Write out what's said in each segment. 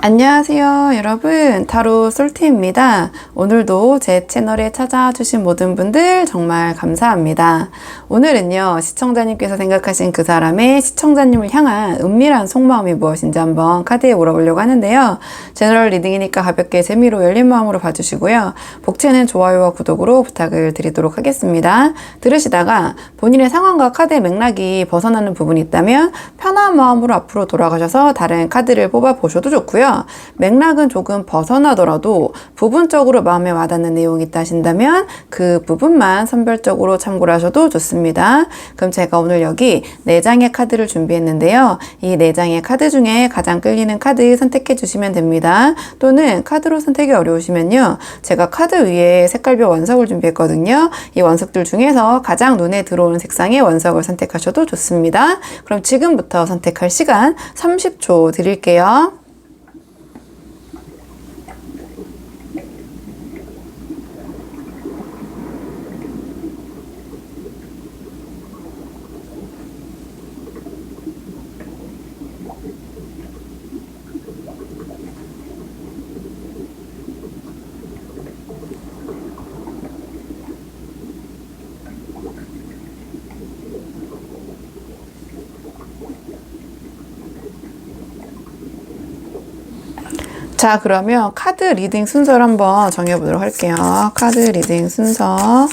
안녕하세요 여러분, 타로 솔티입니다. 오늘도 제 채널에 찾아주신 모든 분들 정말 감사합니다. 오늘은요, 시청자님께서 생각하신 그 사람의 시청자님을 향한 은밀한 속마음이 무엇인지 한번 카드에 물어보려고 하는데요. 제너럴 리딩이니까 가볍게 재미로 열린 마음으로 봐주시고요. 복채는 좋아요와 구독으로 부탁을 드리도록 하겠습니다. 들으시다가 본인의 상황과 카드의 맥락이 벗어나는 부분이 있다면 편한 마음으로 앞으로 돌아가셔서 다른 카드를 뽑아 보셔도 좋고요. 맥락은 조금 벗어나더라도 부분적으로 마음에 와닿는 내용이 있다 하신다면 그 부분만 선별적으로 참고를 하셔도 좋습니다. 그럼 제가 오늘 여기 4장의 카드를 준비했는데요. 이 4장의 카드 중에 가장 끌리는 카드 선택해 주시면 됩니다. 또는 카드로 선택이 어려우시면요, 제가 카드 위에 색깔별 원석을 준비했거든요. 이 원석들 중에서 가장 눈에 들어오는 색상의 원석을 선택하셔도 좋습니다. 그럼 지금부터 선택할 시간 30초 드릴게요. 자, 그러면 카드 리딩 순서를 한번 정해보도록 할게요. 카드 리딩 순서.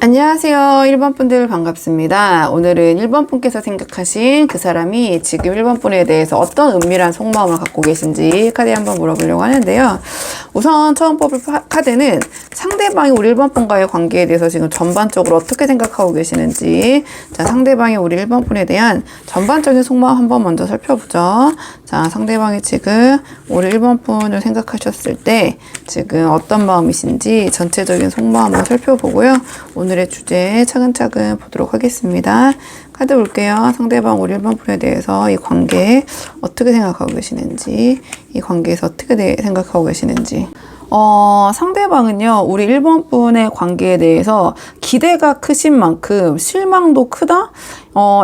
안녕하세요. 1번 분들 반갑습니다. 오늘은 1번 분께서 생각하신 그 사람이 지금 1번 분에 대해서 어떤 은밀한 속마음을 갖고 계신지 카드에 한번 물어보려고 하는데요. 우선 처음 뽑을 카드는 상대방이 우리 1번 분과의 관계에 대해서 지금 전반적으로 어떻게 생각하고 계시는지, 자, 상대방이 우리 1번 분에 대한 전반적인 속마음 한번 먼저 살펴보죠. 자, 상대방이 지금 우리 1번 분을 생각하셨을 때 지금 어떤 마음이신지 전체적인 속마음을 살펴보고요. 오늘의 주제 차근차근 보도록 하겠습니다. 카드 볼게요. 상대방 우리 1번 분에 대해서 이 관계 어떻게 생각하고 계시는지, 이 관계에서 어떻게 생각하고 계시는지. 상대방은요, 우리 1번 분의 관계에 대해서 기대가 크신 만큼 실망도 크다?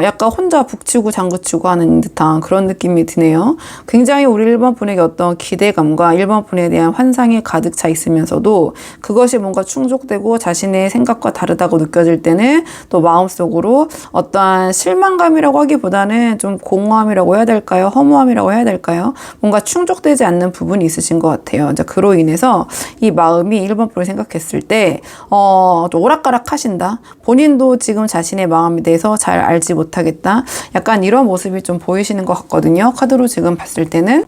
약간 혼자 북치고 장구치고 하는 듯한 그런 느낌이 드네요. 굉장히 우리 1번 분에게 어떤 기대감과 1번 분에 대한 환상이 가득 차 있으면서도 그것이 뭔가 충족되고 자신의 생각과 다르다고 느껴질 때는 또 마음속으로 어떠한 실망감이라고 하기보다는 좀 공허함이라고 해야 될까요? 허무함이라고 해야 될까요? 뭔가 충족되지 않는 부분이 있으신 것 같아요. 이제 그로 인해서 이 마음이 1번 분을 생각했을 때 좀 오락가락 하신다. 본인도 지금 자신의 마음에 대해서 잘 알지 못하겠다. 약간 이런 모습이 좀 보이시는 것 같거든요. 카드로 지금 봤을 때는.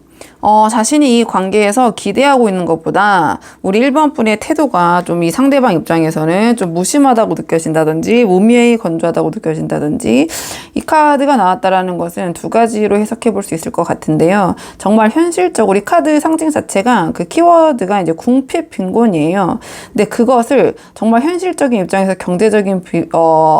자신이 이 관계에서 기대하고 있는 것보다 우리 1번 분의 태도가 좀 이 상대방 입장에서는 좀 무심하다고 느껴진다든지 무미히 건조하다고 느껴진다든지, 이 카드가 나왔다라는 것은 두 가지로 해석해 볼 수 있을 것 같은데요. 정말 현실적으로 이 카드 상징 자체가 그 키워드가 이제 궁핍 빈곤이에요. 근데 그것을 정말 현실적인 입장에서 경제적인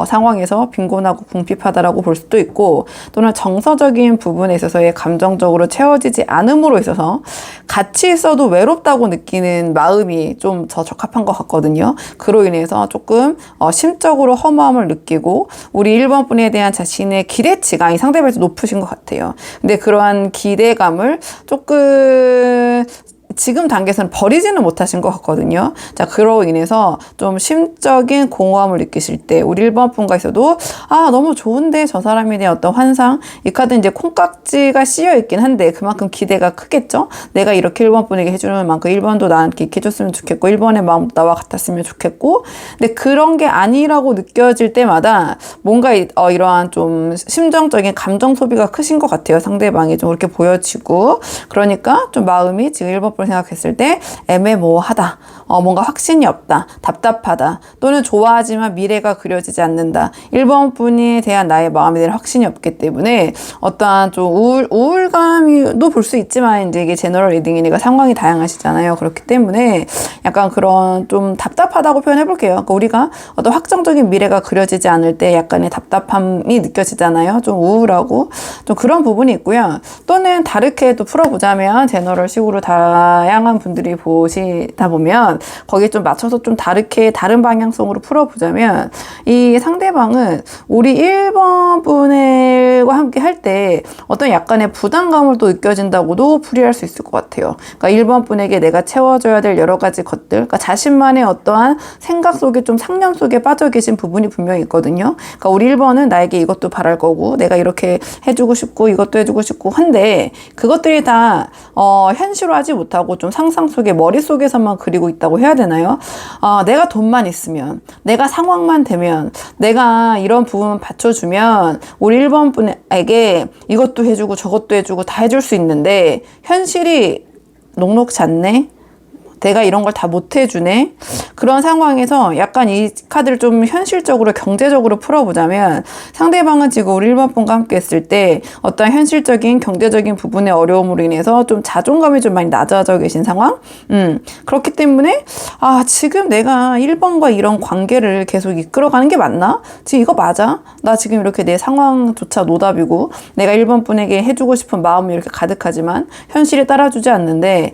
상황에서 빈곤하고 궁핍하다라고 볼 수도 있고, 또는 정서적인 부분에 있어서의 감정적으로 채워지지 않음으로 있어서 같이 있어도 외롭다고 느끼는 마음이 좀 더 적합한 것 같거든요. 그로 인해서 조금 심적으로 허무함을 느끼고 우리 1번 분에 대한 자신의 기대치가 이 상대방에서 높으신 것 같아요. 근데 그러한 기대감을 조금 지금 단계에서는 버리지는 못하신 것 같거든요. 자, 그로 인해서 좀 심적인 공허함을 느끼실 때 우리 1번 분과 있어도 너무 좋은데 저 사람에 대한 어떤 환상, 이 카드 이제 콩깍지가 씌여 있긴 한데 그만큼 기대가 크겠죠. 내가 이렇게 1번 분에게 해주는 만큼 1번도 나한테 이렇게 해줬으면 좋겠고 1번의 마음도 나와 같았으면 좋겠고, 근데 그런 게 아니라고 느껴질 때마다 뭔가 이러한 좀 심정적인 감정 소비가 크신 것 같아요. 상대방이 좀 그렇게 보여지고, 그러니까 좀 마음이 지금 1번 분 생각했을 때 애매모호하다. 뭔가 확신이 없다. 답답하다. 또는 좋아하지만 미래가 그려지지 않는다. 1번 분에 대한 나의 마음에 대한 확신이 없기 때문에 어떠한 좀 우울감도 볼 수 있지만 이제 이게 제너럴 리딩이니까 상황이 다양하시잖아요. 그렇기 때문에 약간 그런 좀 답답하다고 표현해 볼게요. 그러니까 우리가 어떤 확정적인 미래가 그려지지 않을 때 약간의 답답함이 느껴지잖아요. 좀 우울하고 좀 그런 부분이 있고요. 또는 다르게 또 풀어보자면 제너럴식으로 다양한 분들이 보시다 보면 거기에 좀 맞춰서 좀 다르게 다른 방향성으로 풀어보자면 이 상대방은 우리 1번 분과 함께 할 때 어떤 약간의 부담감을 또 느껴진다고도 풀이할 수 있을 것 같아요. 그러니까 1번 분에게 내가 채워줘야 될 여러 가지 것들, 그러니까 자신만의 어떠한 생각 속에 좀 상념 속에 빠져 계신 부분이 분명히 있거든요. 그러니까 우리 1번은 나에게 이것도 바랄 거고 내가 이렇게 해주고 싶고 이것도 해주고 싶고 한데 그것들이 다 현실화하지 못하고 좀 상상 속에 머릿속에서만 그리고 있다고 해야 되나요? 내가 돈만 있으면, 내가 상황만 되면, 내가 이런 부분 받쳐주면 우리 1번 분에게 이것도 해주고 저것도 해주고 다 해줄 수 있는데 현실이 녹록지 않네? 내가 이런 걸 다 못 해주네? 그런 상황에서 약간 이 카드를 좀 현실적으로 경제적으로 풀어보자면 상대방은 지금 우리 1번 분과 함께 했을 때 어떤 현실적인 경제적인 부분의 어려움으로 인해서 좀 자존감이 좀 많이 낮아져 계신 상황? 그렇기 때문에 지금 내가 1번과 이런 관계를 계속 이끌어가는 게 맞나? 지금 이거 맞아? 나 지금 이렇게 내 상황조차 노답이고 내가 1번 분에게 해주고 싶은 마음이 이렇게 가득하지만 현실이 따라주지 않는데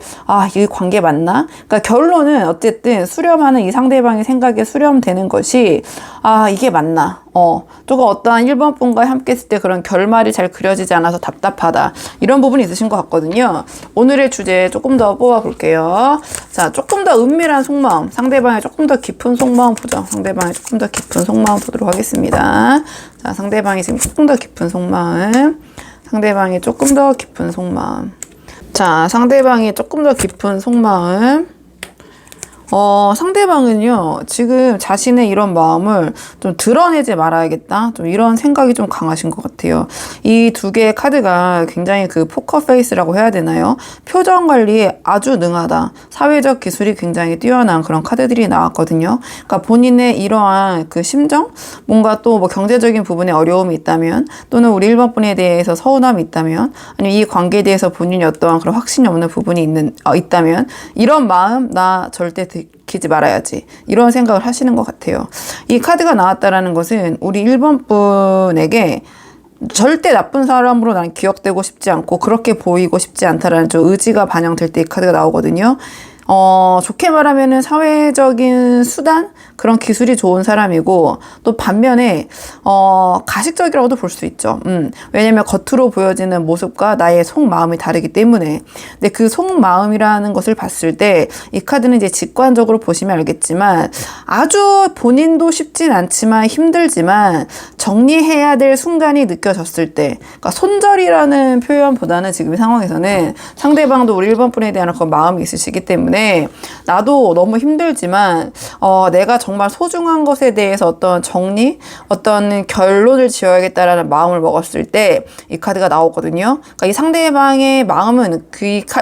이 관계 맞나? 그러니까 결론은 어쨌든 수렴하는 이 상대방의 생각에 수렴되는 것이 이게 맞나? 조금 어떠한 1번 분과 함께 했을 때 그런 결말이 잘 그려지지 않아서 답답하다. 이런 부분이 있으신 것 같거든요. 오늘의 주제 조금 더 뽑아볼게요. 자, 조금 더 은밀한 속마음. 상대방의 조금 더 깊은 속마음 보죠. 상대방의 조금 더 깊은 속마음 보도록 하겠습니다. 자, 상대방이 지금 조금 더 깊은 속마음. 상대방이 조금 더 깊은 속마음. 자, 상대방이 조금 더 깊은 속마음. 상대방은요, 지금 자신의 이런 마음을 좀 드러내지 말아야겠다. 좀 이런 생각이 좀 강하신 것 같아요. 이 두 개의 카드가 굉장히 그 포커 페이스라고 해야 되나요? 표정 관리에 아주 능하다. 사회적 기술이 굉장히 뛰어난 그런 카드들이 나왔거든요. 그러니까 본인의 이러한 그 심정? 뭔가 또 뭐 경제적인 부분에 어려움이 있다면, 또는 우리 1번 분에 대해서 서운함이 있다면, 아니면 이 관계에 대해서 본인이 어떠한 그런 확신이 없는 부분이 있다면, 이런 마음, 나 절대 들키지 말아야지. 이런 생각을 하시는 것 같아요. 이 카드가 나왔다라는 것은 우리 1번 분에게 절대 나쁜 사람으로 난 기억되고 싶지 않고 그렇게 보이고 싶지 않다라는 좀 의지가 반영될 때 이 카드가 나오거든요. 좋게 말하면은 사회적인 수단? 그런 기술이 좋은 사람이고, 또 반면에, 가식적이라고도 볼 수 있죠. 왜냐면 겉으로 보여지는 모습과 나의 속마음이 다르기 때문에. 근데 그 속마음이라는 것을 봤을 때, 이 카드는 이제 직관적으로 보시면 알겠지만, 아주 본인도 쉽진 않지만 힘들지만, 정리해야 될 순간이 느껴졌을 때, 그러니까 손절이라는 표현보다는 지금 이 상황에서는 상대방도 우리 1번 분에 대한 그런 마음이 있으시기 때문에, 나도 너무 힘들지만, 내가 정말 소중한 것에 대해서 어떤 정리, 어떤 결론을 지어야겠다라는 마음을 먹었을 때 이 카드가 나오거든요. 그러니까 이 상대방의 마음은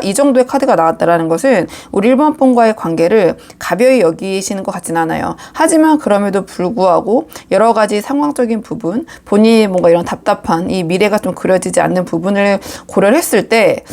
이 정도의 카드가 나왔다라는 것은 우리 1번 분과의 관계를 가벼이 여기시는 것 같진 않아요. 하지만 그럼에도 불구하고 여러 가지 상황적인 부분, 본인이 뭔가 이런 답답한 이 미래가 좀 그려지지 않는 부분을 고려를 했을 때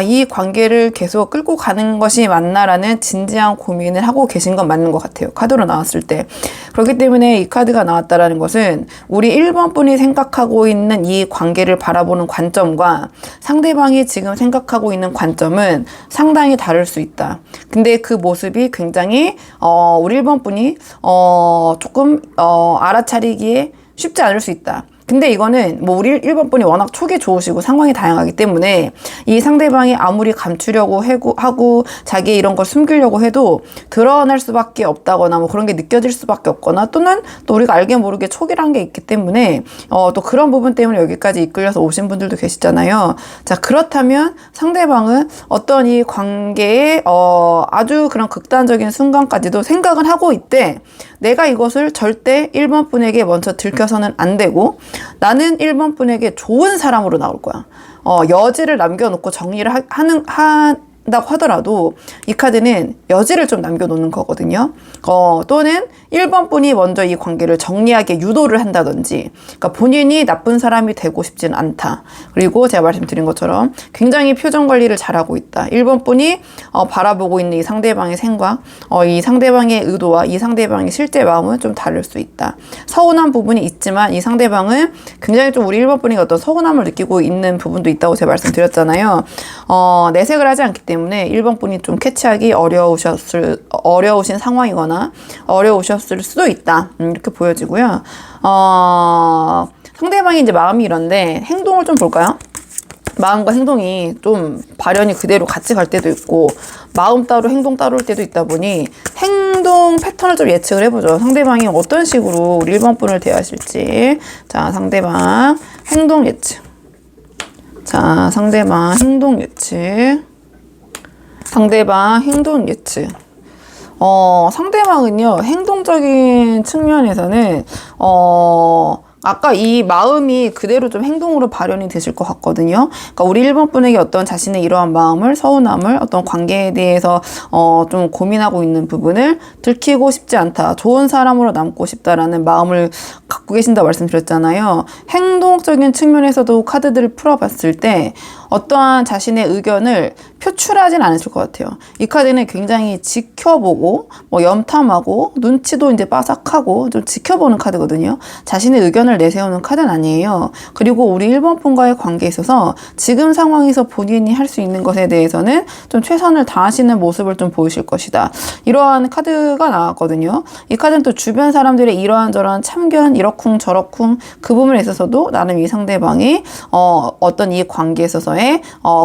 이 관계를 계속 끌고 가는 것이 맞나라는 진지한 고민을 하고 계신 건 맞는 것 같아요. 카드로 나왔을 때. 그렇기 때문에 이 카드가 나왔다라는 것은 우리 1번 분이 생각하고 있는 이 관계를 바라보는 관점과 상대방이 지금 생각하고 있는 관점은 상당히 다를 수 있다. 근데 그 모습이 굉장히 우리 1번 분이 조금 알아차리기에 쉽지 않을 수 있다. 근데 이거는 뭐 우리 1번 분이 워낙 촉이 좋으시고 상황이 다양하기 때문에 이 상대방이 아무리 감추려고 하고 자기의 이런 걸 숨기려고 해도 드러날 수밖에 없다거나 뭐 그런 게 느껴질 수밖에 없거나, 또는 또 우리가 알게 모르게 촉이란 게 있기 때문에 또 그런 부분 때문에 여기까지 이끌려서 오신 분들도 계시잖아요. 자, 그렇다면 상대방은 어떤 이 관계에 아주 그런 극단적인 순간까지도 생각은 하고 있대. 내가 이것을 절대 1번 분에게 먼저 들켜서는 안 되고, 나는 1번 분에게 좋은 사람으로 나올 거야. 여지를 남겨놓고 정리를 한다고 하더라도 이 카드는 여지를 좀 남겨놓는 거거든요. 또는 1번 분이 먼저 이 관계를 정리하게 유도를 한다든지, 그러니까 본인이 나쁜 사람이 되고 싶지는 않다. 그리고 제가 말씀드린 것처럼 굉장히 표정 관리를 잘하고 있다. 1번 분이 바라보고 있는 이 상대방의 생각, 이 상대방의 의도와 이 상대방의 실제 마음은 좀 다를 수 있다. 서운한 부분이 있지만 이 상대방은 굉장히 좀 우리 1번 분이 어떤 서운함을 느끼고 있는 부분도 있다고 제가 말씀드렸잖아요. 내색을 하지 않기 때문에 1번 분이 좀 캐치하기 어려우신 상황이거나 어려우셨을 수도 있다. 이렇게 보여지고요. 상대방이 이제 마음이 이런데 행동을 좀 볼까요? 마음과 행동이 좀 발현이 그대로 같이 갈 때도 있고 마음 따로 행동 따로일 때도 있다 보니 행동 패턴을 좀 예측을 해보죠. 상대방이 어떤 식으로 우리 1번 분을 대하실지. 자, 상대방 행동 예측. 자, 상대방 행동 예측. 상대방 행동 예측. 상대방은요, 행동적인 측면에서는, 아까 이 마음이 그대로 좀 행동으로 발현이 되실 것 같거든요. 그러니까 우리 1번 분에게 어떤 자신의 이러한 마음을, 서운함을, 어떤 관계에 대해서 좀 고민하고 있는 부분을 들키고 싶지 않다. 좋은 사람으로 남고 싶다라는 마음을 갖고 계신다고 말씀드렸잖아요. 행동적인 측면에서도 카드들을 풀어봤을 때 어떠한 자신의 의견을 표출하진 않으실 것 같아요. 이 카드는 굉장히 지켜보고 염탐하고 눈치도 이제 빠삭하고 좀 지켜보는 카드거든요. 자신의 의견을 내세우는 카드는 아니에요. 그리고 우리 1번 분과의 관계에 있어서 지금 상황에서 본인이 할 수 있는 것에 대해서는 좀 최선을 다하시는 모습을 좀 보이실 것이다. 이러한 카드가 나왔거든요. 이 카드는 또 주변 사람들의 이러한 저러한 참견, 이러쿵 저러쿵 그 부분에 있어서도 나름 이 상대방이 어떤 이 관계에 있어서의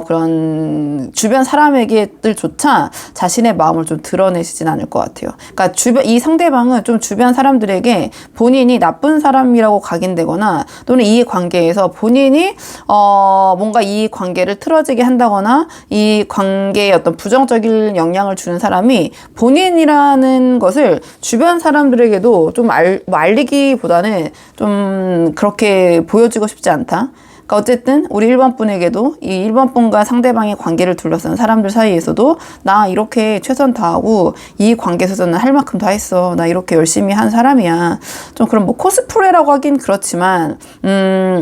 그런 주변 사람에게들조차 자신의 마음을 좀 드러내시진 않을 것 같아요. 그러니까 이 상대방은 좀 주변 사람들에게 본인이 나쁜 사람이라고 각인되거나 또는 이 관계에서 본인이 뭔가 이 관계를 틀어지게 한다거나 이 관계에 어떤 부정적인 영향을 주는 사람이 본인이라는 것을 주변 사람들에게도 좀 알리기보다는 좀 그렇게 보여주고 싶지 않다. 그러니까 어쨌든 우리 1번 분에게도 이 1번 분과 상대방의 관계를 둘러싼 사람들 사이에서도 나 이렇게 최선 다하고 이 관계에서는 할 만큼 다 했어. 나 이렇게 열심히 한 사람이야. 좀 그런 코스프레라고 하긴 그렇지만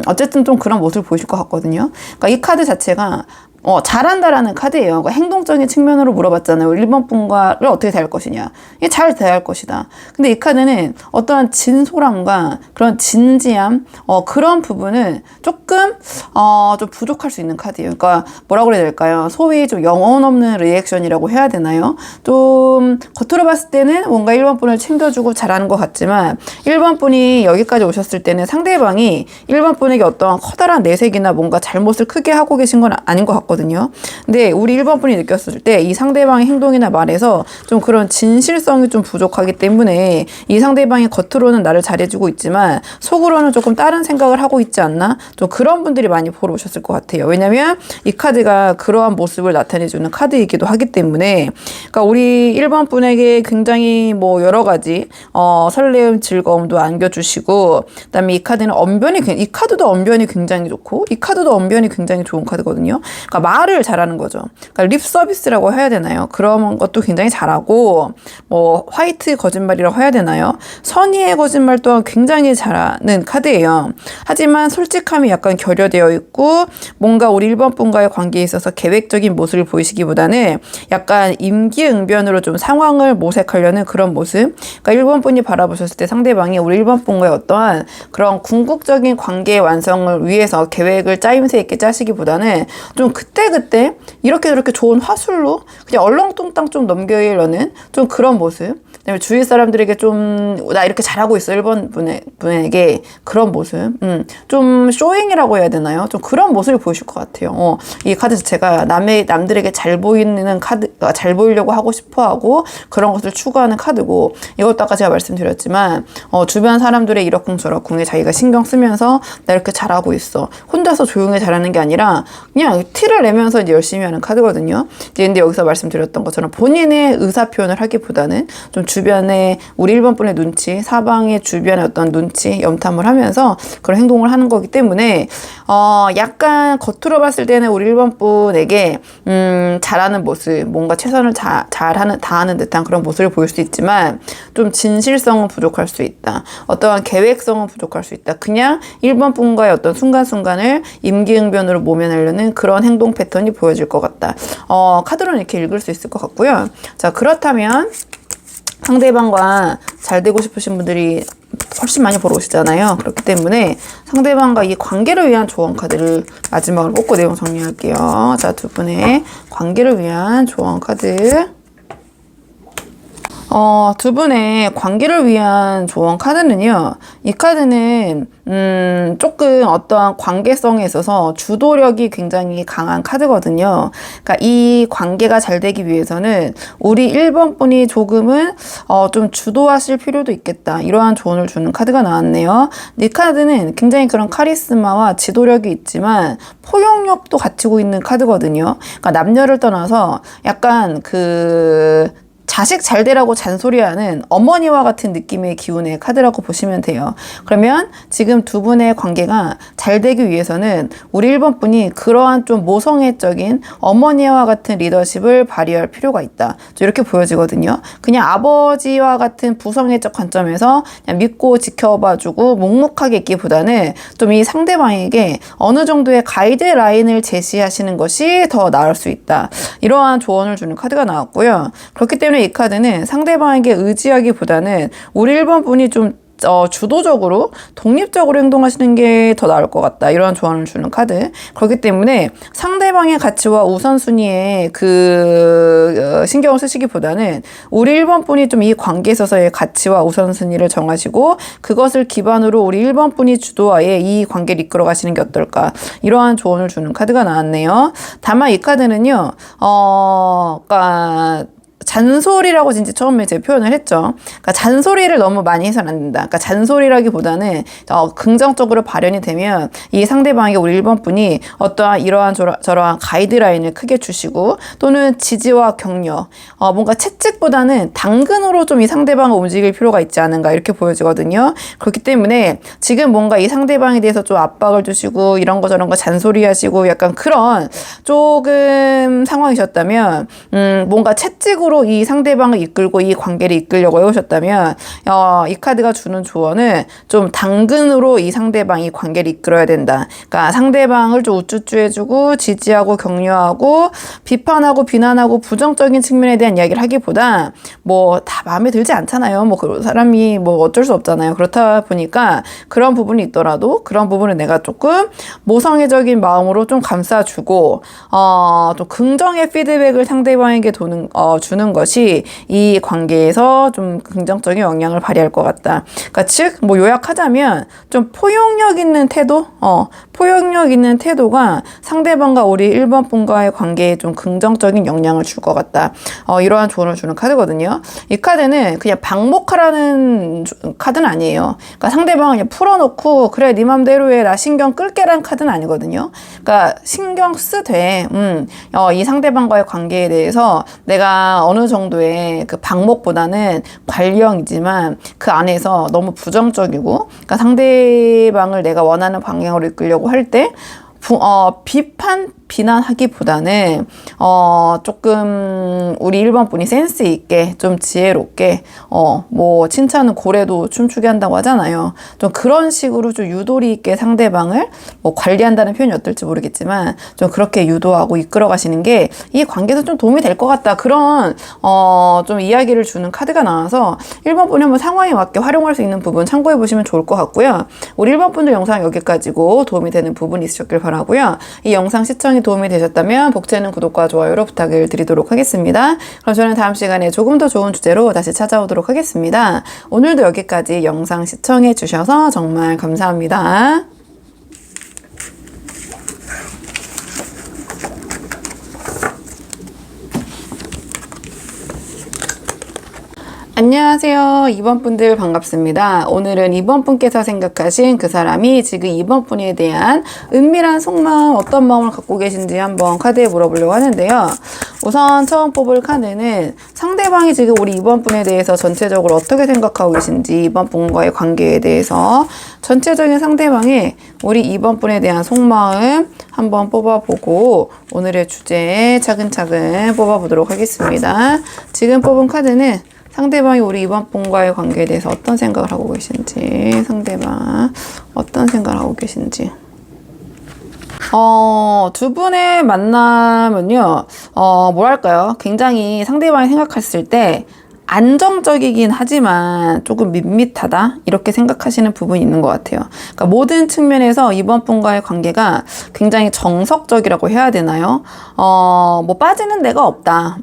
어쨌든 좀 그런 모습을 보이실 것 같거든요. 그러니까 이 카드 자체가 잘한다라는 카드예요. 그러니까 행동적인 측면으로 물어봤잖아요. 1번 분과를 어떻게 대할 것이냐. 이게 잘 대할 것이다. 근데 이 카드는 어떠한 진솔함과 그런 진지함, 그런 부분은 조금, 좀 부족할 수 있는 카드예요. 그러니까 뭐라고 그래야 될까요? 소위 좀 영혼 없는 리액션이라고 해야 되나요? 좀, 겉으로 봤을 때는 뭔가 1번 분을 챙겨주고 잘하는 것 같지만, 1번 분이 여기까지 오셨을 때는 상대방이 1번 분에게 어떠한 커다란 내색이나 뭔가 잘못을 크게 하고 계신 건 아닌 것 같거든요. 근데 우리 1번 분이 느꼈을 때 이 상대방의 행동이나 말에서 좀 그런 진실성이 좀 부족하기 때문에 이 상대방이 겉으로는 나를 잘해주고 있지만 속으로는 조금 다른 생각을 하고 있지 않나? 좀 그런 분들이 많이 보러 오셨을 것 같아요. 왜냐면 이 카드가 그러한 모습을 나타내주는 카드이기도 하기 때문에 그러니까 우리 1번 분에게 굉장히 여러 가지 설레임, 즐거움도 안겨주시고 그다음에 이 카드는 이 카드도 언변이 굉장히 좋고 이 카드도 언변이 굉장히 좋은 카드거든요. 그러니까 말을 잘하는 거죠. 그러니까 립 서비스라고 해야 되나요? 그런 것도 굉장히 잘하고 화이트 거짓말이라고 해야 되나요? 선의의 거짓말 또한 굉장히 잘하는 카드예요. 하지만 솔직함이 약간 결여되어 있고 뭔가 우리 1번 분과의 관계에 있어서 계획적인 모습을 보이시기보다는 약간 임기응변으로 좀 상황을 모색하려는 그런 모습. 그러니까 1번 분이 바라보셨을 때 상대방이 우리 1번 분과의 어떠한 그런 궁극적인 관계의 완성을 위해서 계획을 짜임새 있게 짜시기보다는 좀 그때그때 이렇게 저렇게 좋은 화술로 그냥 얼렁뚱땅 좀 넘기려는 좀 그런 모습. 그다음에 주위 사람들에게 좀 나 이렇게 잘하고 있어 1번 분에게 그런 모습. 좀 쇼잉이라고 해야 되나요? 좀 그런 모습을 보이실 것 같아요. 이 카드 자체가 남들에게 잘 보이는 카드가 잘 보이려고 하고 싶어하고 그런 것을 추구하는 카드고 이것도 아까 제가 말씀드렸지만 주변 사람들의 이러쿵저러쿵에 자기가 신경 쓰면서 나 이렇게 잘하고 있어. 혼자서 조용히 잘하는 게 아니라 그냥 티를 화를 내면서 이제 열심히 하는 카드거든요. 이제 근데 여기서 말씀드렸던 것처럼 본인의 의사 표현을 하기보다는 좀 주변에 우리 1번 분의 눈치, 사방의 주변의 어떤 눈치, 염탐을 하면서 그런 행동을 하는 거기 때문에 약간 겉으로 봤을 때는 우리 1번 분에게 잘하는 모습, 뭔가 최선을 다하는 듯한 그런 모습을 보일 수 있지만 좀 진실성은 부족할 수 있다. 어떠한 계획성은 부족할 수 있다. 그냥 1번 분과의 어떤 순간순간을 임기응변으로 모면하려는 그런 행동 패턴이 보여질 것 같다. 카드로는 이렇게 읽을 수 있을 것 같고요. 자, 그렇다면 상대방과 잘 되고 싶으신 분들이 훨씬 많이 보러 오시잖아요. 그렇기 때문에 상대방과 이 관계를 위한 조언 카드를 마지막으로 뽑고 내용 정리할게요. 자, 두 분의 관계를 위한 조언 카드. 두 분의 관계를 위한 조언 카드는요, 이 카드는, 조금 어떠한 관계성에 있어서 주도력이 굉장히 강한 카드거든요. 그러니까 이 관계가 잘 되기 위해서는 우리 1번 분이 조금은, 좀 주도하실 필요도 있겠다. 이러한 조언을 주는 카드가 나왔네요. 이 카드는 굉장히 그런 카리스마와 지도력이 있지만 포용력도 갖추고 있는 카드거든요. 그러니까 남녀를 떠나서 약간 자식 잘 되라고 잔소리하는 어머니와 같은 느낌의 기운의 카드라고 보시면 돼요. 그러면 지금 두 분의 관계가 잘 되기 위해서는 우리 1번 분이 그러한 좀 모성애적인 어머니와 같은 리더십을 발휘할 필요가 있다. 이렇게 보여지거든요. 그냥 아버지와 같은 부성애적 관점에서 그냥 믿고 지켜봐주고 묵묵하게 있기보다는 좀 이 상대방에게 어느 정도의 가이드라인을 제시하시는 것이 더 나을 수 있다. 이러한 조언을 주는 카드가 나왔고요. 그렇기 때문에 이 카드는 상대방에게 의지하기보다는 우리 1번 분이 좀 주도적으로 독립적으로 행동하시는 게 더 나을 것 같다. 이런 조언을 주는 카드. 그렇기 때문에 상대방의 가치와 우선순위에 신경을 쓰시기보다는 우리 1번 분이 좀 이 관계에 있어서의 가치와 우선순위를 정하시고 그것을 기반으로 우리 1번 분이 주도하에 이 관계를 이끌어 가시는 게 어떨까. 이러한 조언을 주는 카드가 나왔네요. 다만 이 카드는요, 그러니까 잔소리라고 진짜 처음에 제가 표현을 했죠. 그러니까 잔소리를 너무 많이 해서는 안 된다. 그러니까 잔소리라기보다는 긍정적으로 발현이 되면 이 상대방에게 우리 1번 분이 어떠한 이러한 저러한 가이드라인을 크게 주시고 또는 지지와 격려, 뭔가 채찍보다는 당근으로 좀 이 상대방을 움직일 필요가 있지 않은가 이렇게 보여지거든요. 그렇기 때문에 지금 뭔가 이 상대방에 대해서 좀 압박을 주시고 이런 거 저런 거 잔소리하시고 약간 그런 조금 상황이셨다면 뭔가 채찍으로 이 상대방을 이끌고 이 관계를 이끌려고 해오셨다면 이 카드가 주는 조언은 좀 당근으로 이 상대방이 관계를 이끌어야 된다. 그러니까 상대방을 좀 우쭈쭈 해주고 지지하고 격려하고 비판하고 비난하고 부정적인 측면에 대한 이야기를 하기보다 뭐 다 마음에 들지 않잖아요. 뭐 그 사람이 뭐 어쩔 수 없잖아요. 그렇다 보니까 그런 부분이 있더라도 그런 부분을 내가 조금 모성애적인 마음으로 좀 감싸주고 또 긍정의 피드백을 상대방에게 주는 것이 이 관계에서 좀 긍정적인 영향을 발휘할 것 같다. 그러니까 즉 뭐 요약하자면 좀 포용력 있는 태도, 포용력 있는 태도가 상대방과 우리 1번 분과의 관계에 좀 긍정적인 영향을 줄 것 같다. 이러한 조언을 주는 카드거든요. 이 카드는 그냥 방목하라는 카드는 아니에요. 그러니까 상대방을 그냥 풀어놓고 그래 네 맘대로 해 나 신경 끌게라는 카드는 아니거든요. 그러니까 신경 쓰되 이 상대방과의 관계에 대해서 내가 어느 정도의 그 방목보다는 관령이지만 그 안에서 너무 부정적이고 그러니까 상대방을 내가 원하는 방향으로 이끌려고 할 때 비난하기보다는 조금 우리 1번 분이 센스 있게 좀 지혜롭게 뭐 칭찬은 고래도 춤추게 한다고 하잖아요. 좀 그런 식으로 좀 유도리 있게 상대방을 뭐 관리한다는 표현이 어떨지 모르겠지만 좀 그렇게 유도하고 이끌어 가시는 게 이 관계에서 좀 도움이 될 것 같다. 그런 좀 이야기를 주는 카드가 나와서 1번 분이 한번 상황에 맞게 활용할 수 있는 부분 참고해 보시면 좋을 것 같고요. 우리 1번 분들 영상 여기까지고 도움이 되는 부분이 있으셨길 바라고요. 이 영상 시청이 도움이 되셨다면 복제는 구독과 좋아요로 부탁을 드리도록 하겠습니다. 그럼 저는 다음 시간에 조금 더 좋은 주제로 다시 찾아오도록 하겠습니다. 오늘도 여기까지 영상 시청해 주셔서 정말 감사합니다. 안녕하세요. 2번 분들 반갑습니다. 오늘은 2번 분께서 생각하신 그 사람이 지금 2번 분에 대한 은밀한 속마음, 어떤 마음을 갖고 계신지 한번 카드에 물어보려고 하는데요. 우선 처음 뽑을 카드는 상대방이 지금 우리 2번 분에 대해서 전체적으로 어떻게 생각하고 계신지, 2번 분과의 관계에 대해서 전체적인 상대방의 우리 2번 분에 대한 속마음 한번 뽑아보고 오늘의 주제에 차근차근 뽑아보도록 하겠습니다. 지금 뽑은 카드는 상대방이 우리 2번 분과의 관계에 대해서 어떤 생각을 하고 계신지, 상대방 어떤 생각을 하고 계신지. 두 분의 만남은요, 뭐랄까요? 굉장히 상대방이 생각했을 때 안정적이긴 하지만 조금 밋밋하다 이렇게 생각하시는 부분이 있는 것 같아요. 그러니까 모든 측면에서 이번 분과의 관계가 굉장히 정석적이라고 해야 되나요? 뭐 빠지는 데가 없다.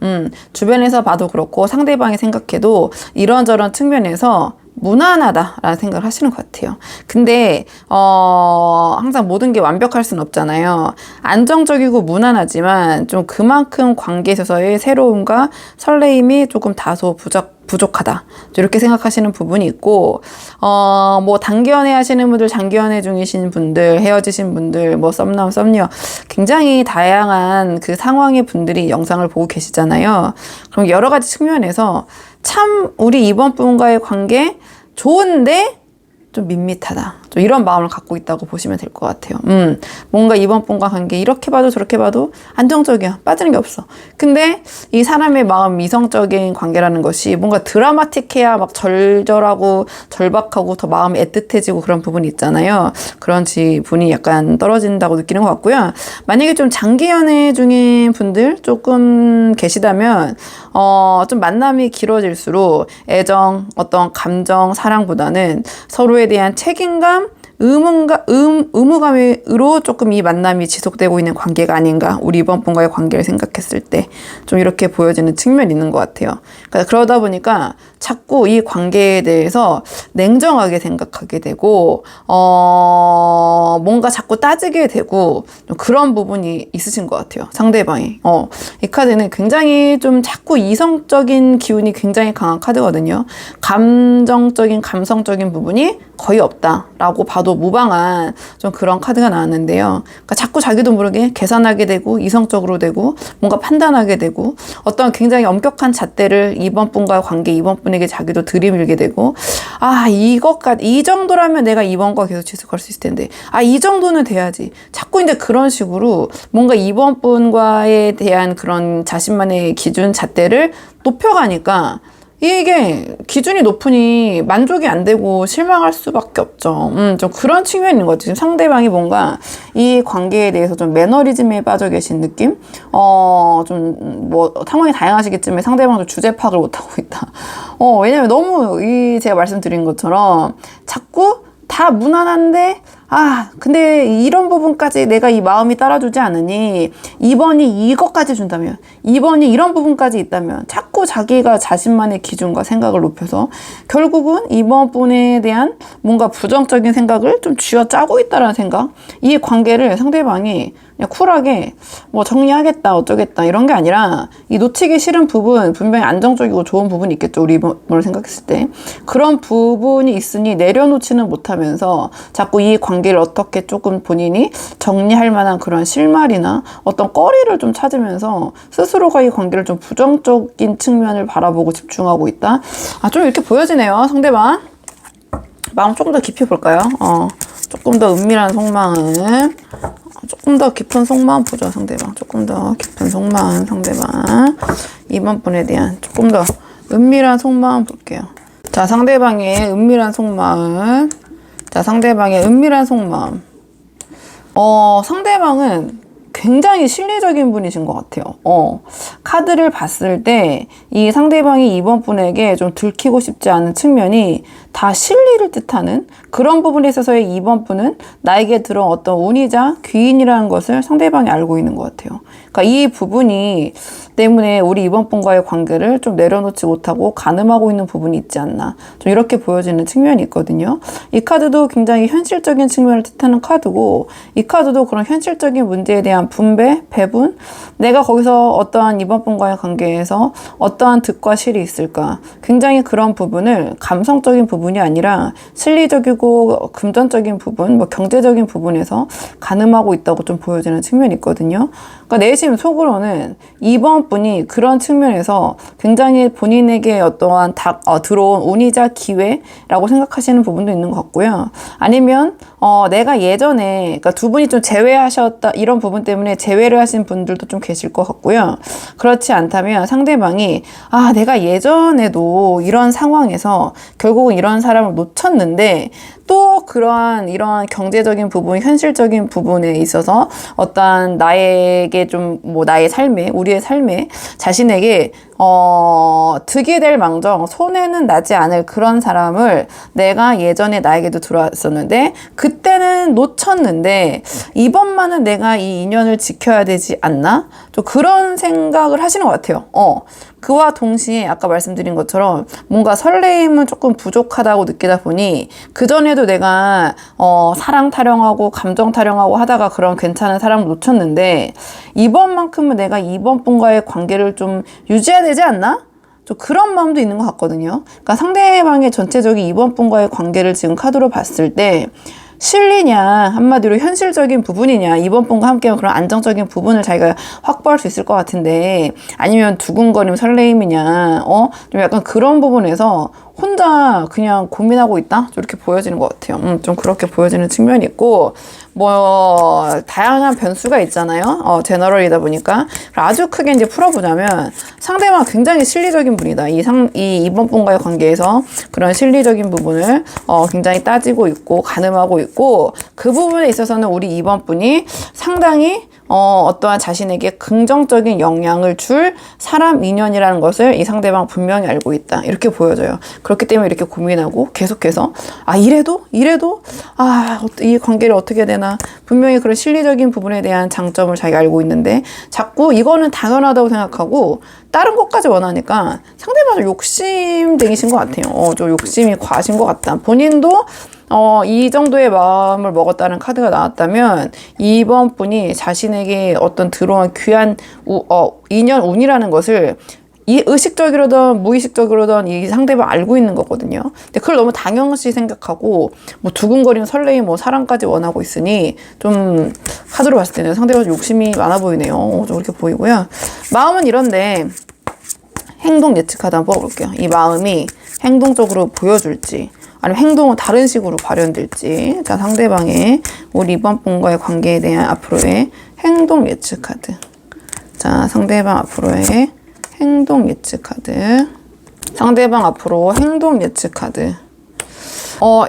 주변에서 봐도 그렇고 상대방이 생각해도 이런저런 측면에서 무난하다라는 생각을 하시는 것 같아요. 근데 항상 모든 게 완벽할 수는 없잖아요. 안정적이고 무난하지만 좀 그만큼 관계에 있어서의 새로움과 설레임이 조금 다소 부족하다. 이렇게 생각하시는 부분이 있고, 뭐, 단기 연애 하시는 분들, 장기 연애 중이신 분들, 헤어지신 분들, 뭐, 썸남, 썸녀, 굉장히 다양한 그 상황의 분들이 영상을 보고 계시잖아요. 그럼 여러 가지 측면에서 참 우리 이번 분과의 관계 좋은데 좀 밋밋하다. 좀 이런 마음을 갖고 있다고 보시면 될 것 같아요. 뭔가 이번 분과 관계 이렇게 봐도 저렇게 봐도 안정적이야. 빠지는 게 없어. 근데 이 사람의 마음, 이성적인 관계라는 것이 뭔가 드라마틱해야 막 절절하고 절박하고 더 마음이 애틋해지고 그런 부분이 있잖아요. 그런 지분이 약간 떨어진다고 느끼는 것 같고요. 만약에 좀 장기 연애 중인 분들 조금 계시다면 좀 만남이 길어질수록 애정, 어떤 감정, 사랑보다는 서로에 대한 책임감, 의무감으로 조금 이 만남이 지속되고 있는 관계가 아닌가. 우리 이번 분과의 관계를 생각했을 때 좀 이렇게 보여지는 측면이 있는 것 같아요. 그러니까 그러다 보니까 자꾸 이 관계에 대해서 냉정하게 생각하게 되고 뭔가 자꾸 따지게 되고 그런 부분이 있으신 것 같아요. 상대방이. 이 카드는 굉장히 좀 자꾸 이성적인 기운이 굉장히 강한 카드거든요. 감정적인, 감성적인 부분이 거의 없다라고 봐도 무방한 좀 그런 카드가 나왔는데요. 그러니까 자꾸 자기도 모르게 계산하게 되고 이성적으로 되고 뭔가 판단하게 되고 어떤 굉장히 엄격한 잣대를 이번 분과의 관계, 이번 분에게 자기도 들이밀게 되고 이 정도라면 내가 이번 거 계속 지속할 수 있을 텐데 이 정도는 돼야지. 자꾸 이제 그런 식으로 뭔가 이번 분과에 대한 그런 자신만의 기준, 잣대를 높여가니까 이게 기준이 높으니 만족이 안 되고 실망할 수밖에 없죠. 좀 그런 측면이 있는 것 같아요. 상대방이 뭔가 이 관계에 대해서 좀 매너리즘에 빠져 계신 느낌? 좀 뭐 상황이 다양하시겠지만 상대방도 주제 파악을 못하고 있다. 왜냐면 너무 제가 말씀드린 것처럼 자꾸 다 무난한데 근데 이런 부분까지 내가 이 마음이 따라주지 않으니 2번이 이것까지 준다면 2번이 이런 부분까지 있다면 자꾸 자기가 자신만의 기준과 생각을 높여서 결국은 2번 분에 대한 뭔가 부정적인 생각을 좀 쥐어짜고 있다라는 생각, 이 관계를 상대방이 그냥 쿨하게 뭐 정리하겠다 어쩌겠다 이런 게 아니라 이 놓치기 싫은 부분, 분명히 안정적이고 좋은 부분이 있겠죠. 우리 이번을 생각했을 때 그런 부분이 있으니 내려놓지는 못하면서 자꾸 이 관계를 어떻게 조금 본인이 정리할 만한 그런 실마리나 어떤 꺼리를 좀 찾으면서 스스로가 이 관계를 좀 부정적인 측면을 바라보고 집중하고 있다. 좀 이렇게 보여지네요. 상대방 마음 조금 더 깊이 볼까요? 조금 더 은밀한 속마음, 조금 더 깊은 속마음 보죠. 상대방 조금 더 깊은 속마음, 상대방 이번 분에 대한 조금 더 은밀한 속마음 볼게요. 자, 상대방의 은밀한 속마음. 상대방은 굉장히 실리적인 분이신 것 같아요. 카드를 봤을 때 이 상대방이 이번 분에게 좀 들키고 싶지 않은 측면이 다 실리를 뜻하는 그런 부분에 있어서의 이번 분은 나에게 들어온 어떤 운이자 귀인이라는 것을 상대방이 알고 있는 것 같아요. 그러니까 이 부분이 때문에 우리 이번 분과의 관계를 좀 내려놓지 못하고 가늠하고 있는 부분이 있지 않나, 좀 이렇게 보여지는 측면이 있거든요. 이 카드도 굉장히 현실적인 측면을 뜻하는 카드고, 이 카드도 그런 현실적인 문제에 대한 분배, 배분, 내가 거기서 어떠한 이번 2번 분과의 관계에서 어떠한 득과 실이 있을까? 굉장히 그런 부분을 감성적인 부분이 아니라 실리적이고 금전적인 부분, 뭐 경제적인 부분에서 가늠하고 있다고 좀 보여지는 측면이 있거든요. 그러니까 내심 속으로는 2번 분이 그런 측면에서 굉장히 본인에게 어떠한 들어온 운이자 기회라고 생각하시는 부분도 있는 것 같고요. 아니면 내가 예전에 그러니까 두 분이 좀 제외하셨다 이런 부분 때문에 제외를 하신 분들도 좀 계실 것 같고요. 그렇지 않다면 상대방이 내가 예전에도 이런 상황에서 결국은 이런 사람을 놓쳤는데 또 그러한 이런 경제적인 부분, 현실적인 부분에 있어서 어떤 나에게 좀 뭐 나의 삶에, 우리의 삶에 자신에게 득이 될 망정 손해는 나지 않을 그런 사람을 내가 예전에 나에게도 들어왔었는데 그때는 놓쳤는데 이번만은 내가 이 인연을 지켜야 되지 않나? 좀 그런 생각을 하시는 것 같아요. 그와 동시에 아까 말씀드린 것처럼 뭔가 설레임은 조금 부족하다고 느끼다 보니 그전에도 내가 사랑 타령하고 감정 타령하고 하다가 그런 괜찮은 사람을 놓쳤는데 이번만큼은 내가 이번 분과의 관계를 좀 유지해야 되지 않나? 좀 그런 마음도 있는 것 같거든요. 그러니까 상대방의 전체적인 이번 분과의 관계를 지금 카드로 봤을 때 실리냐 한마디로 현실적인 부분이냐 이번 분과 함께하면 그런 안정적인 부분을 자기가 확보할 수 있을 것 같은데 아니면 두근거림 설레임이냐 좀 약간 그런 부분에서 혼자 그냥 고민하고 있다? 이렇게 보여지는 것 같아요. 좀 그렇게 보여지는 측면이 있고 다양한 변수가 있잖아요. 제너럴이다 보니까. 아주 크게 이제 풀어보자면 상대방 굉장히 실리적인 분이다. 이번 분과의 관계에서 그런 실리적인 부분을 굉장히 따지고 있고 가늠하고 있고 그 부분에 있어서는 우리 이번 분이 상당히 어떠한 자신에게 긍정적인 영향을 줄 사람 인연이라는 것을 이 상대방 분명히 알고 있다. 이렇게 보여져요. 그렇기 때문에 이렇게 고민하고 계속해서 이래도 이 관계를 어떻게 해야 되나 분명히 그런 실리적인 부분에 대한 장점을 자기가 알고 있는데 자꾸 이거는 당연하다고 생각하고 다른 것까지 원하니까 상대방은 욕심쟁이신 것 같아요. 좀 욕심이 과하신 것 같다. 본인도 이 정도의 마음을 먹었다는 카드가 나왔다면 이번 분이 자신에게 어떤 들어온 귀한 인연 운이라는 것을 이 의식적으로든 무의식적으로든 이 상대방 알고 있는 거거든요. 근데 그걸 너무 당연시 생각하고 두근거리는 설레임 사랑까지 원하고 있으니 좀 카드로 봤을 때는 상대방 욕심이 많아 보이네요. 좀 그렇게 보이고요. 마음은 이런데 행동 예측 카드 한번 뽑아볼게요. 이 마음이 행동적으로 보여줄지 아니면 행동은 다른 식으로 발현될지. 자, 상대방의 우리 이번 분과의 관계에 대한 앞으로의 행동 예측 카드. 자, 상대방 앞으로의 행동 예측 카드. 상대방 앞으로 행동 예측 카드.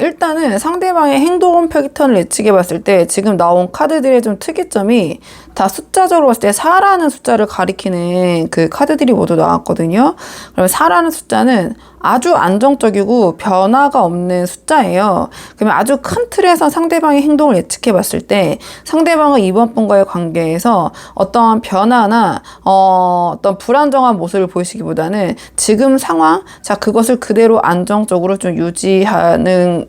일단은 상대방의 행동 패턴을 예측해 봤을 때 지금 나온 카드들의 좀 특이점이 다 숫자적으로 봤을 때 4라는 숫자를 가리키는 그 카드들이 모두 나왔거든요. 그러면 4라는 숫자는 아주 안정적이고 변화가 없는 숫자예요. 그러면 아주 큰 틀에서 상대방의 행동을 예측해 봤을 때 상대방은 이번 분과의 관계에서 어떠한 변화나 어떤 불안정한 모습을 보이시기보다는 지금 상황, 자 그것을 그대로 안정적으로 좀 유지하는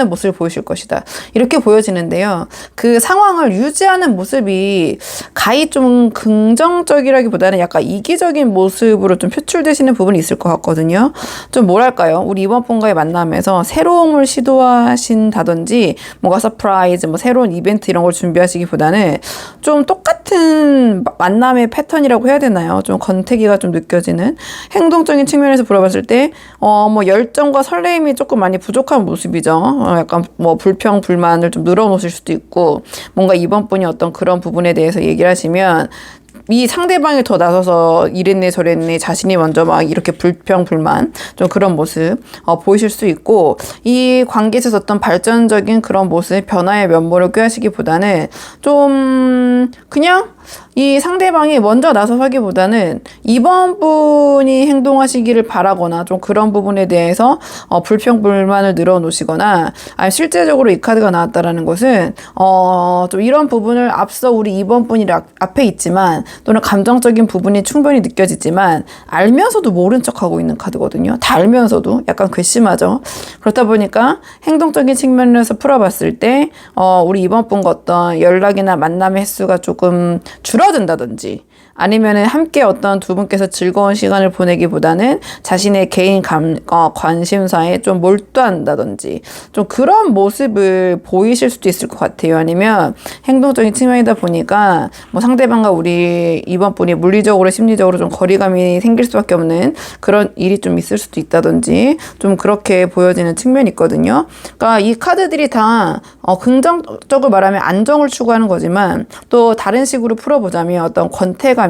모습을 보이실 것이다. 이렇게 보여지는데요. 그 상황을 유지하는 모습이 가히 좀 긍정적이라기보다는 약간 이기적인 모습으로 좀 표출되시는 부분이 있을 것 같거든요. 좀 뭐랄까요? 우리 이번 분과의 만남에서 새로움을 시도하신다든지 뭔가 서프라이즈, 새로운 이벤트 이런 걸 준비하시기보다는 좀 똑같은 만남의 패턴이라고 해야 되나요? 좀 권태기가 좀 느껴지는 행동적인 측면에서 물어봤을 때 열정과 설레임이 조금 많이 부족한 모습이죠. 약간 불평, 불만을 좀 늘어놓으실 수도 있고 뭔가 이번 분이 어떤 그런 부분에 대해서 얘기를 하시면 이 상대방이 더 나서서 이랬네 저랬네 자신이 먼저 막 이렇게 불평 불만 좀 그런 모습 보이실 수 있고 이 관계에서 어떤 발전적인 그런 모습 변화의 면모를 꾀하시기보다는 좀 그냥 이 상대방이 먼저 나서서기보다는 이번 분이 행동하시기를 바라거나 좀 그런 부분에 대해서 불평 불만을 늘어놓으시거나 아니 실제적으로 이 카드가 나왔다라는 것은 좀 이런 부분을 앞서 우리 이번 분이 앞에 있지만 또는 감정적인 부분이 충분히 느껴지지만 알면서도 모른 척하고 있는 카드거든요. 다 알면서도 약간 괘씸하죠. 그렇다 보니까 행동적인 측면에서 풀어봤을 때 우리 이번 분과 어떤 연락이나 만남의 횟수가 조금 줄어든다든지 아니면은 함께 어떤 두 분께서 즐거운 시간을 보내기보다는 자신의 개인 관심사에 좀 몰두한다든지 좀 그런 모습을 보이실 수도 있을 것 같아요. 아니면 행동적인 측면이다 보니까 뭐 상대방과 우리 이번 분이 물리적으로 심리적으로 좀 거리감이 생길 수밖에 없는 그런 일이 좀 있을 수도 있다든지 좀 그렇게 보여지는 측면이 있거든요. 그러니까 이 카드들이 다 긍정적으로 말하면 안정을 추구하는 거지만 또 다른 식으로 풀어보자면 어떤 권태감이나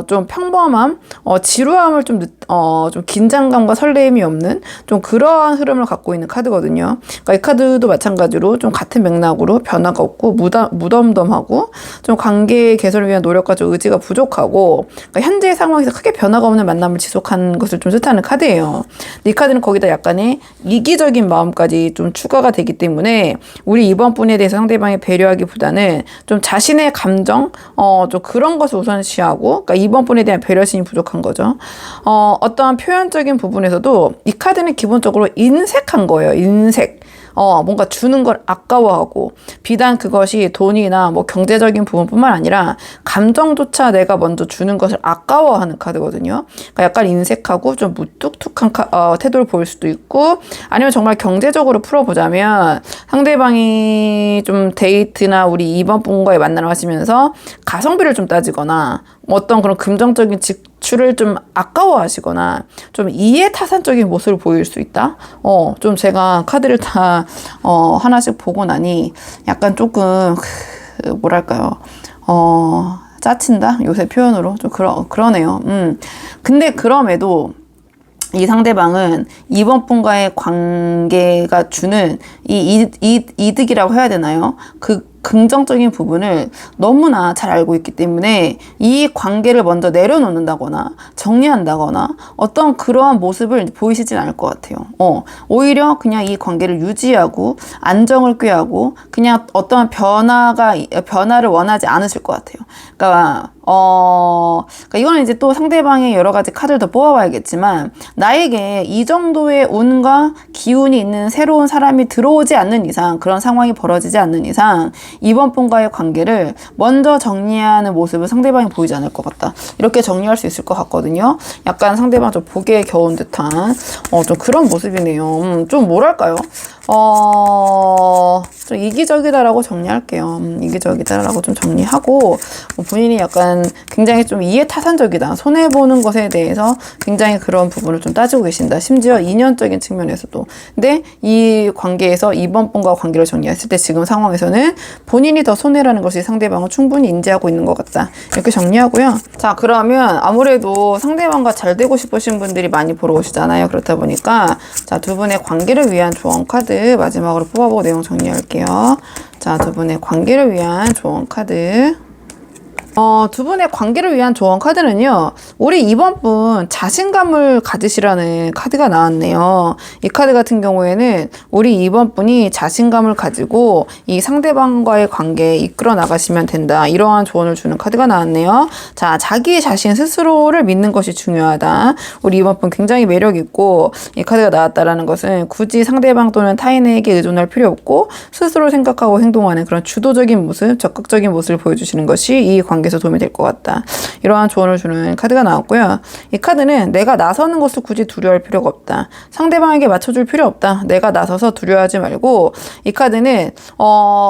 좀 평범함, 지루함을 좀 긴장감과 설레임이 없는 좀 그러한 흐름을 갖고 있는 카드거든요. 그러니까 이 카드도 마찬가지로 좀 같은 맥락으로 변화가 없고 무덤덤하고 좀 관계 개선을 위한 노력과 좀 의지가 부족하고 그러니까 현재의 상황에서 크게 변화가 없는 만남을 지속하는 것을 좀 뜻하는 카드예요. 이 카드는 거기다 약간의 이기적인 마음까지 좀 추가가 되기 때문에 우리 이번 분에 대해서 상대방이 배려하기보다는 좀 자신의 감정, 좀 그런 것을 우선시하고 그러니까 이번 분에 대한 배려심이 부족한 거죠. 어떠한 표현적인 부분에서도 이 카드는 기본적으로 인색한 거예요. 인색. 뭔가 주는 걸 아까워하고 비단 그것이 돈이나 뭐 경제적인 부분뿐만 아니라 감정조차 내가 먼저 주는 것을 아까워하는 카드거든요. 그러니까 약간 인색하고 좀 무뚝뚝한 태도를 보일 수도 있고 아니면 정말 경제적으로 풀어보자면 상대방이 좀 데이트나 우리 이번 분과의 만남을 하시면서 가성비를 좀 따지거나 어떤 그런 금전적인 지출을 좀 아까워하시거나 좀 이해타산적인 모습을 보일 수 있다. 좀 제가 카드를 다 하나씩 보고 나니 약간 조금 뭐랄까요? 짜친다? 요새 표현으로 좀 그러네요. 근데 그럼에도 이 상대방은 이번 분과의 관계가 주는 이 이득이라고 해야 되나요? 그 긍정적인 부분을 너무나 잘 알고 있기 때문에 이 관계를 먼저 내려놓는다거나 정리한다거나 어떤 그러한 모습을 보이시진 않을 것 같아요. 오히려 그냥 이 관계를 유지하고 안정을 꾀하고 그냥 어떠한 변화를 원하지 않으실 것 같아요. 그러니까 이거는 이제 또 상대방의 여러 가지 카드를 더 뽑아봐야겠지만 나에게 이 정도의 운과 기운이 있는 새로운 사람이 들어오지 않는 이상 그런 상황이 벌어지지 않는 이상 이번 분과의 관계를 먼저 정리하는 모습을 상대방이 보이지 않을 것 같다. 이렇게 정리할 수 있을 것 같거든요. 약간 상대방 좀 보기에 겨운 듯한 좀 그런 모습이네요. 좀 뭐랄까요? 좀 이기적이다라고 정리할게요. 이기적이다라고 좀 정리하고 본인이 약간 굉장히 좀 이해타산적이다. 손해보는 것에 대해서 굉장히 그런 부분을 좀 따지고 계신다. 심지어 인연적인 측면에서도. 근데 이 관계에서 이번 분과 관계를 정리했을 때 지금 상황에서는 본인이 더 손해라는 것이 상대방을 충분히 인지하고 있는 것 같다. 이렇게 정리하고요. 자, 그러면 아무래도 상대방과 잘 되고 싶으신 분들이 많이 보러 오시잖아요. 그렇다 보니까 자, 두 분의 관계를 위한 조언 카드 마지막으로 뽑아보고 내용 정리할게요. 자, 두 분의 관계를 위한 조언 카드. 두 분의 관계를 위한 조언 카드는요. 우리 이번 분 자신감을 가지시라는 카드가 나왔네요. 이 카드 같은 경우에는 우리 이번 분이 자신감을 가지고 이 상대방과의 관계에 이끌어 나가시면 된다. 이러한 조언을 주는 카드가 나왔네요. 자, 자기 자신 스스로를 믿는 것이 중요하다. 우리 이번 분 굉장히 매력 있고 이 카드가 나왔다라는 것은 굳이 상대방 또는 타인에게 의존할 필요 없고 스스로 생각하고 행동하는 그런 주도적인 모습, 적극적인 모습을 보여주시는 것이 이 관계에서 도움이 될 것 같다. 이러한 조언을 주는 카드가 나왔고요. 이 카드는 내가 나서는 것을 굳이 두려워할 필요가 없다. 상대방에게 맞춰줄 필요 없다. 내가 나서서 두려워하지 말고 이 카드는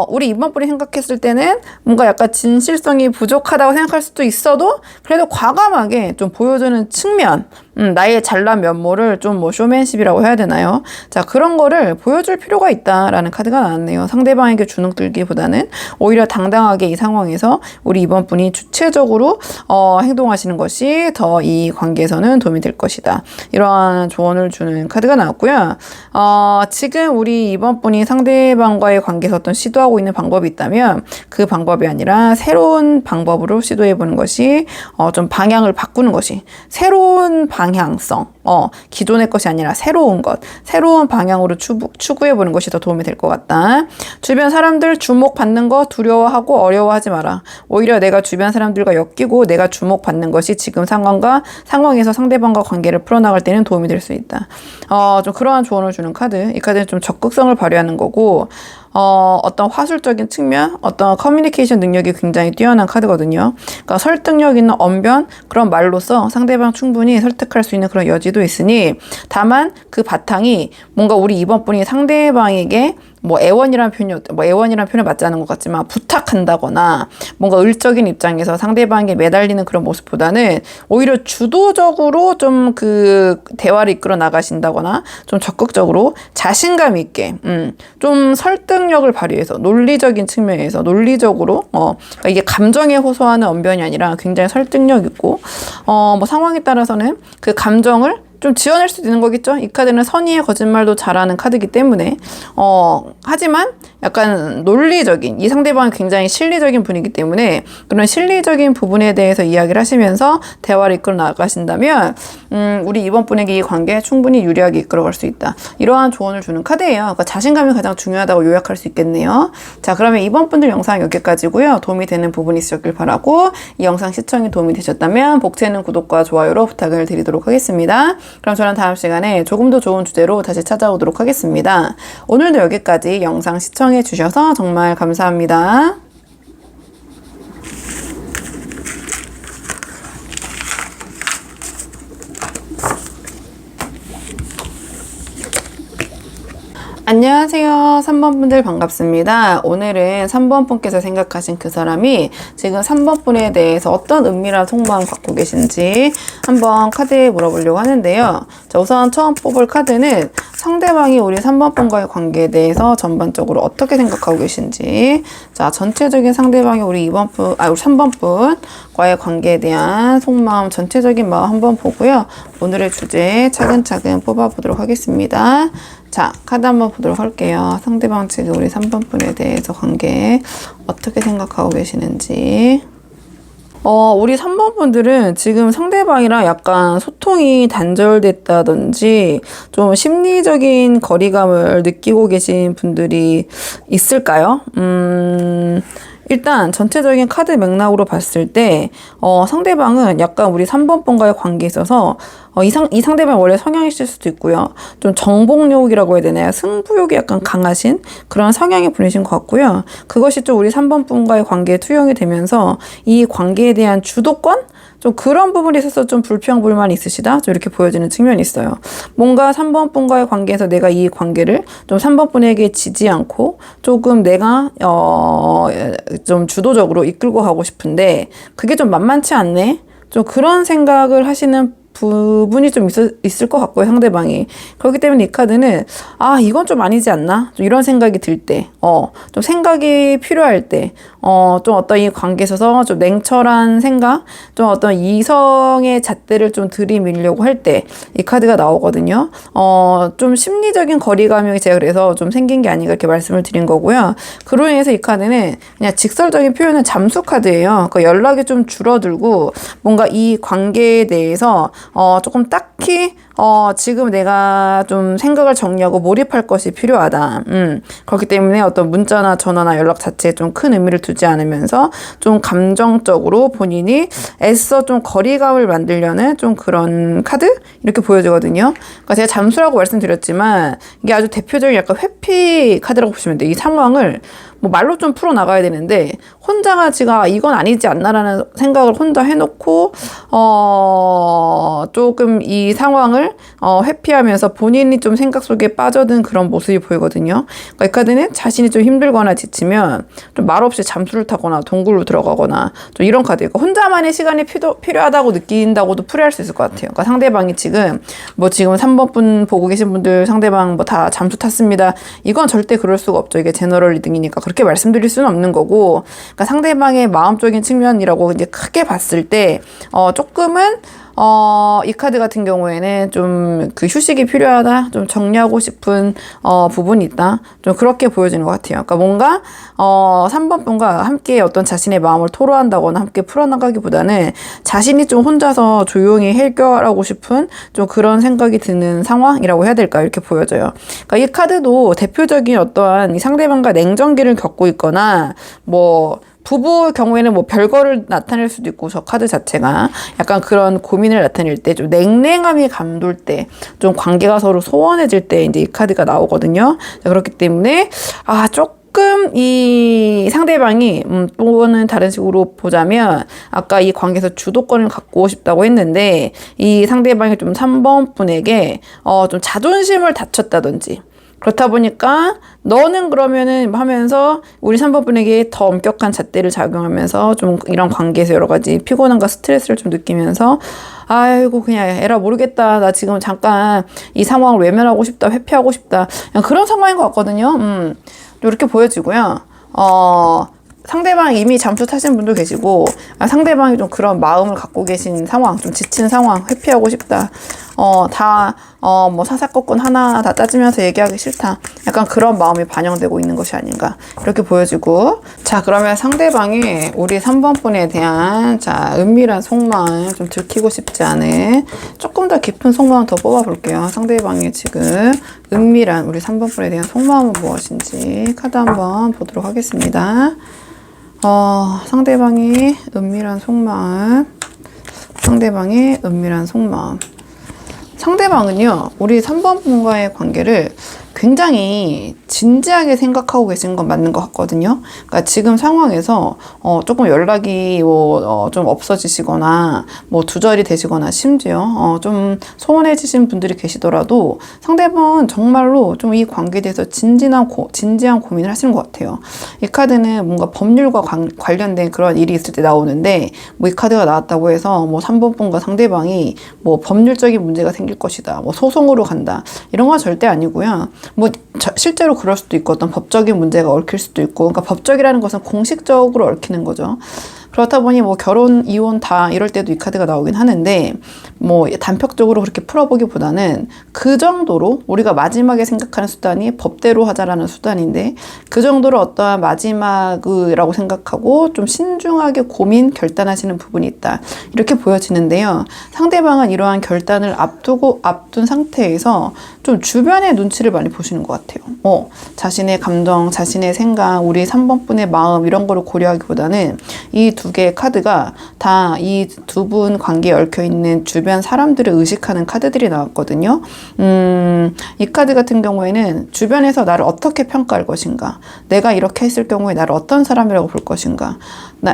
우리 이번 분이 생각했을 때는 뭔가 약간 진실성이 부족하다고 생각할 수도 있어도 그래도 과감하게 좀 보여주는 측면 나의 잘난 면모를 좀 뭐 쇼맨십이라고 해야 되나요? 자, 그런 거를 보여줄 필요가 있다라는 카드가 나왔네요. 상대방에게 주눅 들기보다는 오히려 당당하게 이 상황에서 우리 이번 분이 주체적으로 행동하시는 것이 더 이 관계에서는 도움이 될 것이다. 이러한 조언을 주는 카드가 나왔고요. 지금 우리 이번 분이 상대방과의 관계에서 어떤 시도하고 있는 방법이 있다면 그 방법이 아니라 새로운 방법으로 시도해보는 것이 좀 방향을 바꾸는 것이 새로운 방향성, 기존의 것이 아니라 새로운 것, 새로운 방향으로 추구해보는 것이 더 도움이 될 것 같다. 주변 사람들 주목받는 거 두려워하고 어려워하지 마라. 오히려 내가 주변 사람들과 엮이고 내가 주목받는 것이 지금 상황에서 상대방과 관계를 풀어나갈 때는 도움이 될 수 있다. 좀 그러한 조언을 주는 카드. 이 카드는 좀 적극성을 발휘하는 거고, 어떤 화술적인 측면, 어떤 커뮤니케이션 능력이 굉장히 뛰어난 카드거든요. 그러니까 설득력 있는 언변, 그런 말로써 상대방 충분히 설득할 수 있는 그런 여지도 있으니, 다만 그 바탕이 뭔가 우리 이번 분이 상대방에게 뭐 애원이라는 표현이 맞지 않은 것 같지만 부탁한다거나 뭔가 을적인 입장에서 상대방에게 매달리는 그런 모습보다는 오히려 주도적으로 좀 그 대화를 이끌어 나가신다거나 좀 적극적으로 자신감 있게 좀 설득력을 발휘해서 논리적인 측면에서 논리적으로 그러니까 이게 감정에 호소하는 언변이 아니라 굉장히 설득력 있고 뭐 상황에 따라서는 그 감정을 좀 지어낼 수도 있는 거겠죠. 이 카드는 선의의 거짓말도 잘하는 카드이기 때문에 하지만 약간 논리적인, 이 상대방은 굉장히 실리적인 분이기 때문에 그런 실리적인 부분에 대해서 이야기를 하시면서 대화를 이끌어 나가신다면 우리 이번 분에게 이 관계 충분히 유리하게 이끌어갈 수 있다. 이러한 조언을 주는 카드예요. 그러니까 자신감이 가장 중요하다고 요약할 수 있겠네요. 자, 그러면 이번 분들 영상 여기까지고요. 도움이 되는 부분이 있으셨길 바라고, 이 영상 시청이 도움이 되셨다면 복채는 구독과 좋아요로 부탁을 드리도록 하겠습니다. 그럼 저는 다음 시간에 조금 더 좋은 주제로 다시 찾아오도록 하겠습니다. 오늘도 여기까지 영상 시청해 주셔서 정말 감사합니다. 안녕하세요. 3번 분들 반갑습니다. 오늘은 3번 분께서 생각하신 그 사람이 지금 3번 분에 대해서 어떤 은밀한 속마음 갖고 계신지 한번 카드에 물어보려고 하는데요. 자, 우선 처음 뽑을 카드는 상대방이 우리 3번 분과의 관계에 대해서 전반적으로 어떻게 생각하고 계신지, 자, 전체적인 상대방이 우리 3번 분과의 관계에 대한 속마음, 전체적인 마음 한번 보고요. 오늘의 주제 차근차근 뽑아보도록 하겠습니다. 자, 카드 한번 보도록 할게요. 상대방 지금 우리 3번 분에 대해서 관계 어떻게 생각하고 계시는지. 우리 3번 분들은 지금 상대방이랑 약간 소통이 단절됐다든지 좀 심리적인 거리감을 느끼고 계신 분들이 있을까요? 일단 전체적인 카드 맥락으로 봤을 때 상대방은 약간 우리 3번 분과의 관계에 있어서 이 상대방이 원래 성향이 있을 수도 있고요. 좀 정복욕이라고 해야 되나요? 승부욕이 약간 강하신 그런 성향의 분이신 것 같고요. 그것이 좀 우리 3번 분과의 관계에 투영이 되면서 이 관계에 대한 주도권? 좀 그런 부분에 있어서 좀 불평불만이 있으시다? 좀 이렇게 보여지는 측면이 있어요. 뭔가 3번 분과의 관계에서 내가 이 관계를 좀 3번 분에게 지지 않고 조금 내가 좀 주도적으로 이끌고 가고 싶은데 그게 좀 만만치 않네? 좀 그런 생각을 하시는 부분이 좀 있을 것 같고요, 상대방이. 그렇기 때문에 이 카드는 이건 좀 아니지 않나? 좀 이런 생각이 들 때, 좀 생각이 필요할 때, 좀 어떤 이 관계에 있어서 좀 냉철한 생각, 좀 어떤 이성의 잣대를 좀 들이밀려고 할 때 이 카드가 나오거든요. 좀 심리적인 거리감이 제가 그래서 좀 생긴 게 아닌가 이렇게 말씀을 드린 거고요. 그로 인해서 이 카드는 그냥 직설적인 표현은 잠수 카드예요. 그러니까 연락이 좀 줄어들고 뭔가 이 관계에 대해서 조금 딱히 지금 내가 좀 생각을 정리하고 몰입할 것이 필요하다. 그렇기 때문에 어떤 문자나 전화나 연락 자체에 좀 큰 의미를 두지 않으면서 좀 감정적으로 본인이 애써 좀 거리감을 만들려는 좀 그런 카드? 이렇게 보여지거든요. 그러니까 제가 잠수라고 말씀드렸지만 이게 아주 대표적인 약간 회피 카드라고 보시면 돼요. 이 상황을 뭐 말로 좀 풀어나가야 되는데 혼자가 지가 이건 아니지 않나라는 생각을 혼자 해놓고 조금 이 상황을 회피하면서 본인이 좀 생각 속에 빠져든 그런 모습이 보이거든요. 그러니까 이 카드는 자신이 좀 힘들거나 지치면 좀 말없이 잠수를 타거나 동굴로 들어가거나 좀 이런 카드예요. 그러니까 혼자만의 시간이 필요하다고 느낀다고도 풀이할 수 있을 것 같아요. 그러니까 상대방이 지금 3번 분 보고 계신 분들 상대방 뭐 다 잠수 탔습니다. 이건 절대 그럴 수가 없죠. 이게 제너럴 리딩이니까 그렇게 말씀드릴 수는 없는 거고, 그러니까 상대방의 마음적인 측면이라고 이제 크게 봤을 때 조금은 이 카드 같은 경우에는 좀 그 휴식이 필요하다, 좀 정리하고 싶은 부분이 있다, 좀 그렇게 보여지는 것 같아요. 그러니까 뭔가 3번 분과 함께 어떤 자신의 마음을 토로한다거나 함께 풀어나가기보다는 자신이 좀 혼자서 조용히 해결하고 싶은 좀 그런 생각이 드는 상황이라고 해야 될까, 이렇게 보여져요. 그러니까 이 카드도 대표적인 어떠한 이 상대방과 냉전기를 겪고 있거나 뭐 부부의 경우에는 뭐 별거를 나타낼 수도 있고, 저 카드 자체가 약간 그런 고민을 나타낼 때, 좀 냉랭함이 감돌 때, 좀 관계가 서로 소원해질 때 이제 이 카드가 나오거든요. 그렇기 때문에 조금 조금 이 상대방이 또는 다른 식으로 보자면 아까 이 관계에서 주도권을 갖고 싶다고 했는데 이 상대방이 좀 3번 분에게 좀 자존심을 다쳤다든지 그렇다 보니까 너는 그러면은 하면서 우리 3번 분에게 더 엄격한 잣대를 작용하면서 좀 이런 관계에서 여러 가지 피곤함과 스트레스를 좀 느끼면서 아이고 그냥 에라 모르겠다. 나 지금 잠깐 이 상황을 외면하고 싶다. 회피하고 싶다. 그냥 그런 상황인 것 같거든요. 이렇게 보여지고요. 상대방이 이미 잠수 타신 분도 계시고 상대방이 좀 그런 마음을 갖고 계신 상황, 좀 지친 상황, 회피하고 싶다. 뭐 사사건건 하나 다 따지면서 얘기하기 싫다. 약간 그런 마음이 반영되고 있는 것이 아닌가 이렇게 보여지고, 자 그러면 상대방이 우리 3번 분에 대한 자 은밀한 속마음 좀 들키고 싶지 않은 조금 더 깊은 속마음 더 뽑아볼게요. 상대방이 지금 은밀한 우리 3번 분에 대한 속마음은 무엇인지 카드 한번 보도록 하겠습니다. 상대방이 은밀한 속마음, 상대방의 은밀한 속마음. 상대방은요, 우리 3번 분과의 관계를 굉장히 진지하게 생각하고 계신 건 맞는 것 같거든요. 그러니까 지금 상황에서 조금 연락이 좀 없어지시거나 뭐 두절이 되시거나 심지어 좀 소원해지신 분들이 계시더라도 상대방은 정말로 좀 이 관계에 대해서 진지한 고민을 하시는 것 같아요. 이 카드는 뭔가 법률과 관련된 그런 일이 있을 때 나오는데 뭐 이 카드가 나왔다고 해서 뭐 3번 분과 상대방이 뭐 법률적인 문제가 생길 것이다, 뭐 소송으로 간다 이런 건 절대 아니고요. 뭐 실제로 그럴 수도 있고 어떤 법적인 문제가 얽힐 수도 있고, 그러니까 법적이라는 것은 공식적으로 얽히는 거죠. 그렇다 보니 뭐 결혼, 이혼 다 이럴 때도 이 카드가 나오긴 하는데 뭐 단편적으로 그렇게 풀어보기보다는 그 정도로 우리가 마지막에 생각하는 수단이 법대로 하자라는 수단인데 그 정도로 어떠한 마지막이라고 생각하고 좀 신중하게 고민, 결단하시는 부분이 있다 이렇게 보여지는데요. 상대방은 이러한 결단을 앞둔 상태에서 좀 주변의 눈치를 많이 보시는 것 같아요. 자신의 감정, 자신의 생각, 우리 3번 분의 마음 이런 거를 고려하기보다는 이 두 개의 카드가 다 이 두 분 관계에 얽혀있는 주변 사람들을 의식하는 카드들이 나왔거든요. 이 카드 같은 경우에는 주변에서 나를 어떻게 평가할 것인가, 내가 이렇게 했을 경우에 나를 어떤 사람이라고 볼 것인가,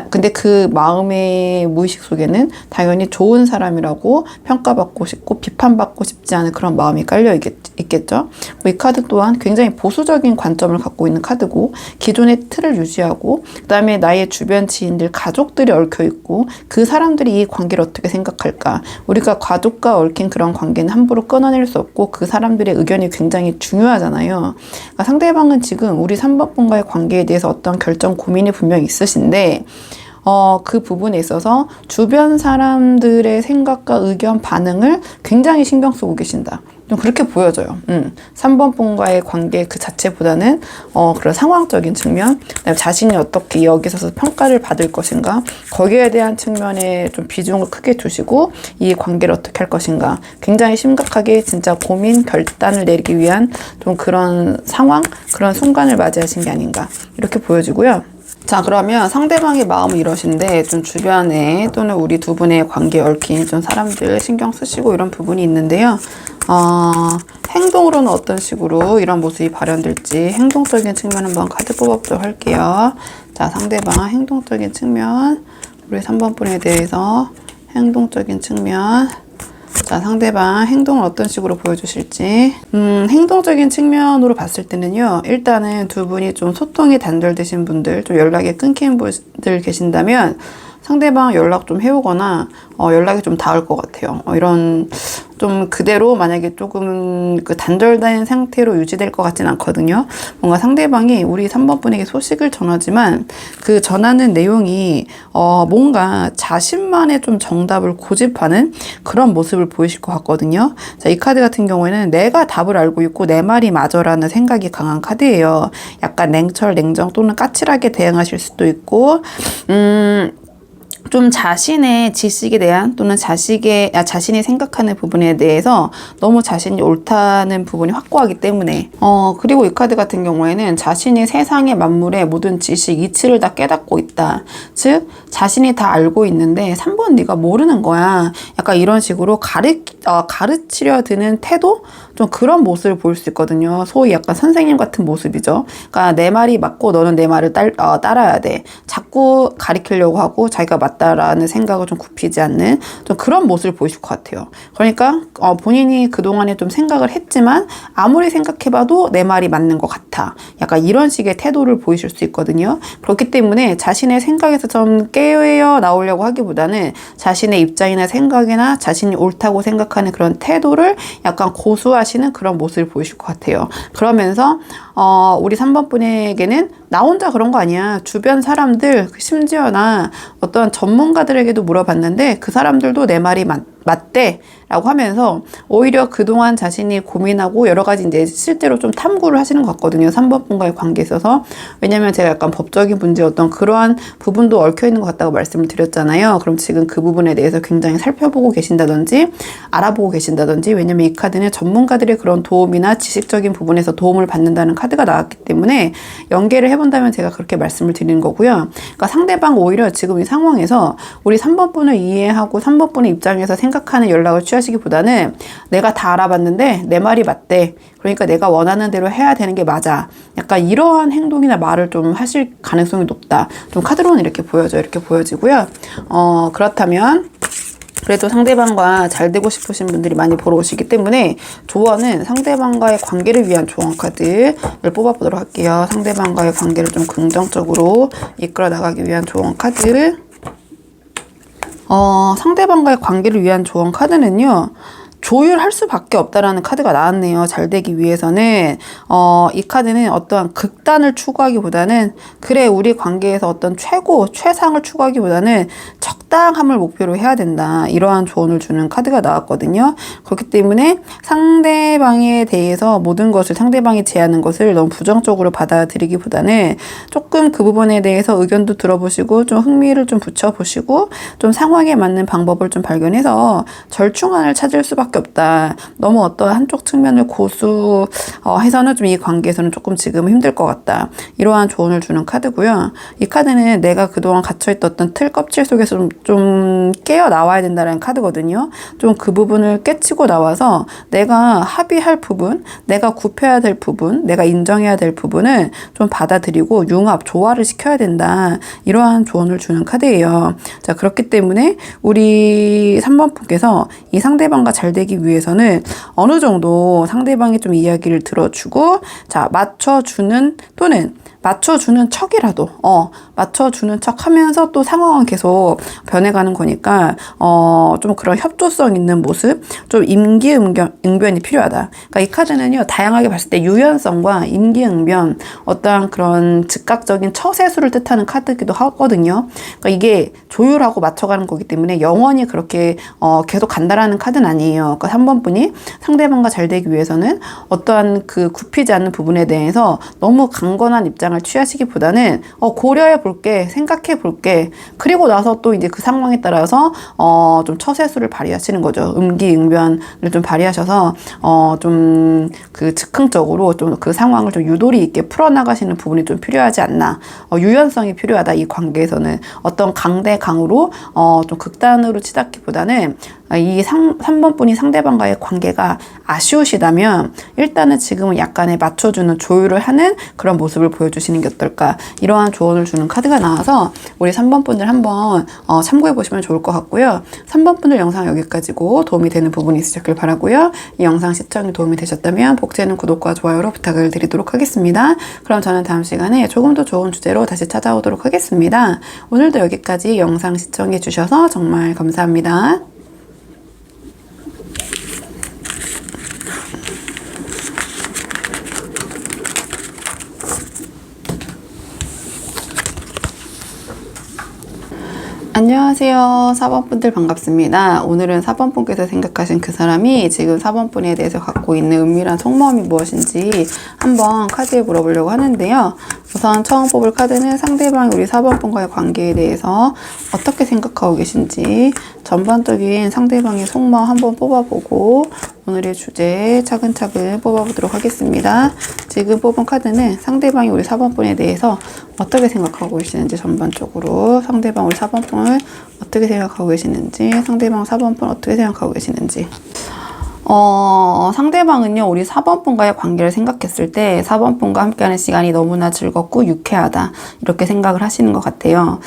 근데 그 마음의 무의식 속에는 당연히 좋은 사람이라고 평가받고 싶고 비판받고 싶지 않은 그런 마음이 깔려 있겠죠. 이 카드 또한 굉장히 보수적인 관점을 갖고 있는 카드고 기존의 틀을 유지하고 그 다음에 나의 주변 지인들, 가족들이 얽혀 있고 그 사람들이 이 관계를 어떻게 생각할까, 우리가 가족과 얽힌 그런 관계는 함부로 끊어낼 수 없고 그 사람들의 의견이 굉장히 중요하잖아요. 그러니까 상대방은 지금 우리 3번 분과의 관계에 대해서 어떤 결정 고민이 분명히 있으신데 그 부분에 있어서 주변 사람들의 생각과 의견, 반응을 굉장히 신경 쓰고 계신다. 좀 그렇게 보여져요. 3번 분과의 관계 그 자체보다는 그런 상황적인 측면, 자신이 어떻게 여기서 평가를 받을 것인가, 거기에 대한 측면에 좀 비중을 크게 두시고 이 관계를 어떻게 할 것인가 굉장히 심각하게 진짜 고민, 결단을 내리기 위한 좀 그런 상황, 그런 순간을 맞이하신 게 아닌가 이렇게 보여지고요. 자 그러면 상대방의 마음은 이러신데 좀 주변에 또는 우리 두 분의 관계에 얽힌 좀 사람들 신경 쓰시고 이런 부분이 있는데요. 행동으로는 어떤 식으로 이런 모습이 발현될지 행동적인 측면 한번 카드 뽑아보도록 할게요. 자 상대방 행동적인 측면, 우리 3번 분에 대해서 행동적인 측면. 자 상대방 행동을 어떤 식으로 보여주실지. 행동적인 측면으로 봤을 때는요, 일단은 두 분이 좀 소통이 단절되신 분들, 좀 연락이 끊긴 분들 계신다면 상대방 연락 좀 해오거나 연락이 좀 닿을 것 같아요. 이런 좀 그대로 만약에 조금 그 단절된 상태로 유지될 것 같진 않거든요. 뭔가 상대방이 우리 3번 분에게 소식을 전하지만 그 전하는 내용이 뭔가 자신만의 좀 정답을 고집하는 그런 모습을 보이실 것 같거든요. 자, 이 카드 같은 경우에는 내가 답을 알고 있고 내 말이 맞아라는 생각이 강한 카드예요. 약간 냉철, 냉정 또는 까칠하게 대응하실 수도 있고 좀 자신의 지식에 대한 또는 자신이 생각하는 부분에 대해서 너무 자신이 옳다는 부분이 확고하기 때문에 그리고 이 카드 같은 경우에는 자신이 세상의 만물의 모든 지식, 이치를 다 깨닫고 있다. 즉 자신이 다 알고 있는데 3번 네가 모르는 거야. 약간 이런 식으로 가르치려 드는 태도? 좀 그런 모습을 보일 수 있거든요. 소위 약간 선생님 같은 모습이죠. 그러니까 내 말이 맞고 너는 내 말을 따라야 돼. 자꾸 가리키려고 하고 자기가 맞다라는 생각을 좀 굽히지 않는 좀 그런 모습을 보이실 것 같아요. 그러니까 본인이 그동안에 좀 생각을 했지만 아무리 생각해봐도 내 말이 맞는 것 같아. 약간 이런 식의 태도를 보이실 수 있거든요. 그렇기 때문에 자신의 생각에서 좀 깨어 나오려고 하기보다는 자신의 입장이나 생각이나 자신이 옳다고 생각하는 그런 태도를 약간 고수하시는 그런 모습을 보이실 것 같아요. 그러면서 우리 3번 분에게는 나 혼자 그런 거 아니야. 주변 사람들, 심지어나 어떤 전문가들에게도 물어봤는데 그 사람들도 내 말이 맞대 라고 하면서 오히려 그동안 자신이 고민하고 여러 가지 이제 실제로 좀 탐구를 하시는 것 같거든요. 3번 분과의 관계에 있어서. 왜냐면 제가 약간 법적인 문제 어떤 그러한 부분도 얽혀 있는 것 같다고 말씀을 드렸잖아요. 그럼 지금 그 부분에 대해서 굉장히 살펴보고 계신다든지 알아보고 계신다든지, 왜냐면 이 카드는 전문가들의 그런 도움이나 지식적인 부분에서 도움을 받는다는 카드가 나왔기 때문에 연계를 해본다면 제가 그렇게 말씀을 드리는 거고요. 그러니까 상대방 오히려 지금 이 상황에서 우리 3번 분을 이해하고 3번 분의 입장에서 생각하는 연락을 취하시기보다는 내가 다 알아봤는데 내 말이 맞대. 그러니까 내가 원하는 대로 해야 되는 게 맞아. 약간 이러한 행동이나 말을 좀 하실 가능성이 높다. 좀 카드로는 이렇게 보여져요. 이렇게 보여지고요. 그렇다면 그래도 상대방과 잘 되고 싶으신 분들이 많이 보러 오시기 때문에 조언은 상대방과의 관계를 위한 조언 카드를 뽑아보도록 할게요. 상대방과의 관계를 좀 긍정적으로 이끌어 나가기 위한 조언 카드. 상대방과의 관계를 위한 조언 카드는요. 조율할 수밖에 없다라는 카드가 나왔네요. 잘 되기 위해서는 이 카드는 어떠한 극단을 추구하기보다는 그래 우리 관계에서 어떤 최상을 추구하기보다는 적당함을 목표로 해야 된다. 이러한 조언을 주는 카드가 나왔거든요. 그렇기 때문에 상대방에 대해서 모든 것을 상대방이 제안하는 것을 너무 부정적으로 받아들이기보다는 조금 그 부분에 대해서 의견도 들어보시고 좀 흥미를 좀 붙여보시고 좀 상황에 맞는 방법을 좀 발견해서 절충안을 찾을 수밖에 없다. 너무 어떤 한쪽 측면을 고수해서는 좀 이 관계에서는 조금 지금 힘들 것 같다. 이러한 조언을 주는 카드고요. 이 카드는 내가 그동안 갇혀있던 어떤 틀 껍질 속에서 좀 깨어 나와야 된다는 카드거든요. 좀 그 부분을 깨치고 나와서 내가 합의할 부분, 내가 굽혀야 될 부분, 내가 인정해야 될 부분은 좀 받아들이고 조화를 시켜야 된다. 이러한 조언을 주는 카드예요. 자, 그렇기 때문에 우리 3번 분께서 이 상대방과 잘 되기 위해서는 어느 정도 상대방이 좀 이야기를 들어주고 자 맞춰주는 또는 맞춰주는 척이라도 맞춰주는 척 하면서 또 상황은 계속 변해가는 거니까 좀 그런 협조성 있는 모습, 좀 임기응변이 필요하다. 그러니까 이 카드는요 다양하게 봤을 때 유연성과 임기응변, 어떠한 그런 즉각적인 처세술을 뜻하는 카드이기도 하거든요. 그러니까 이게 조율하고 맞춰가는 거기 때문에 영원히 그렇게 계속 간다라는 카드는 아니에요. 그러니까 3번 분이 상대방과 잘 되기 위해서는 어떠한 그 굽히지 않는 부분에 대해서 너무 강건한 입장을 취하시기보다는 고려해 볼게, 생각해 볼게. 그리고 나서 또 이제 그 상황에 따라서 좀 처세술을 발휘하시는 거죠. 임기응변을 좀 발휘하셔서 좀 그 즉흥적으로 좀 그 상황을 좀 유도리 있게 풀어나가시는 부분이 좀 필요하지 않나. 유연성이 필요하다. 이 관계에서는 어떤 강대강으로 좀 극단으로 치닫기보다는 이 3번 분이 상대방과의 관계가 아쉬우시다면 일단은 지금은 약간의 맞춰주는 조율을 하는 그런 모습을 보여주시는 게 어떨까. 이러한 조언을 주는 카드가 나와서 우리 3번 분들 한번 참고해 보시면 좋을 것 같고요. 3번 분들 영상 여기까지고 도움이 되는 부분이 있으셨길 바라고요. 이 영상 시청이 도움이 되셨다면 복제는 구독과 좋아요로 부탁을 드리도록 하겠습니다. 그럼 저는 다음 시간에 조금 더 좋은 주제로 다시 찾아오도록 하겠습니다. 오늘도 여기까지 영상 시청해 주셔서 정말 감사합니다. 안녕하세요. 4번 분들 반갑습니다. 오늘은 4번 분께서 생각하신 그 사람이 지금 4번 분에 대해서 갖고 있는 은밀한 속마음이 무엇인지 한번 카드에 물어보려고 하는데요. 우선 처음 뽑을 카드는 상대방이 우리 4번 분과의 관계에 대해서 어떻게 생각하고 계신지 전반적인 상대방의 속마음 한번 뽑아보고 오늘의 주제 차근차근 뽑아보도록 하겠습니다. 지금 뽑은 카드는 상대방이 우리 4번 분에 대해서 어떻게 생각하고 계시는지 전반적으로 상대방 우리 4번 분을 어떻게 생각하고 계시는지 상대방 4번 분 어떻게 생각하고 계시는지 상대방은요, 우리 4번 분과의 관계를 생각했을 때 4번 분과 함께하는 시간이 너무나 즐겁고 유쾌하다. 이렇게 생각을 하시는 것 같아요.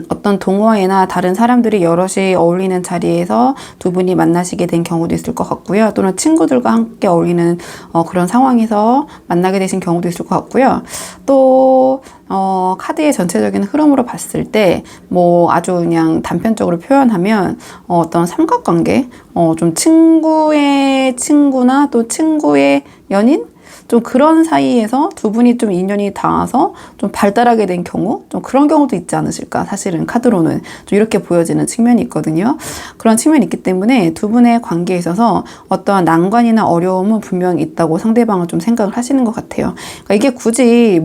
어떤 동호회나 다른 사람들이 여럿이 어울리는 자리에서 두 분이 만나시게 된 경우도 있을 것 같고요. 또는 친구들과 함께 어울리는 그런 상황에서 만나게 되신 경우도 있을 것 같고요. 또 카드의 전체적인 흐름으로 봤을 때, 아주 그냥 단편적으로 표현하면, 어떤 삼각관계, 좀 친구의 친구나 또 친구의 연인? 좀 그런 사이에서 두 분이 좀 인연이 닿아서 좀 발달하게 된 경우, 좀 그런 경우도 있지 않으실까. 사실은 카드로는 좀 이렇게 보여지는 측면이 있거든요. 그런 측면이 있기 때문에 두 분의 관계에 있어서 어떠한 난관이나 어려움은 분명히 있다고 상대방은 좀 생각을 하시는 것 같아요. 그러니까 이게 굳이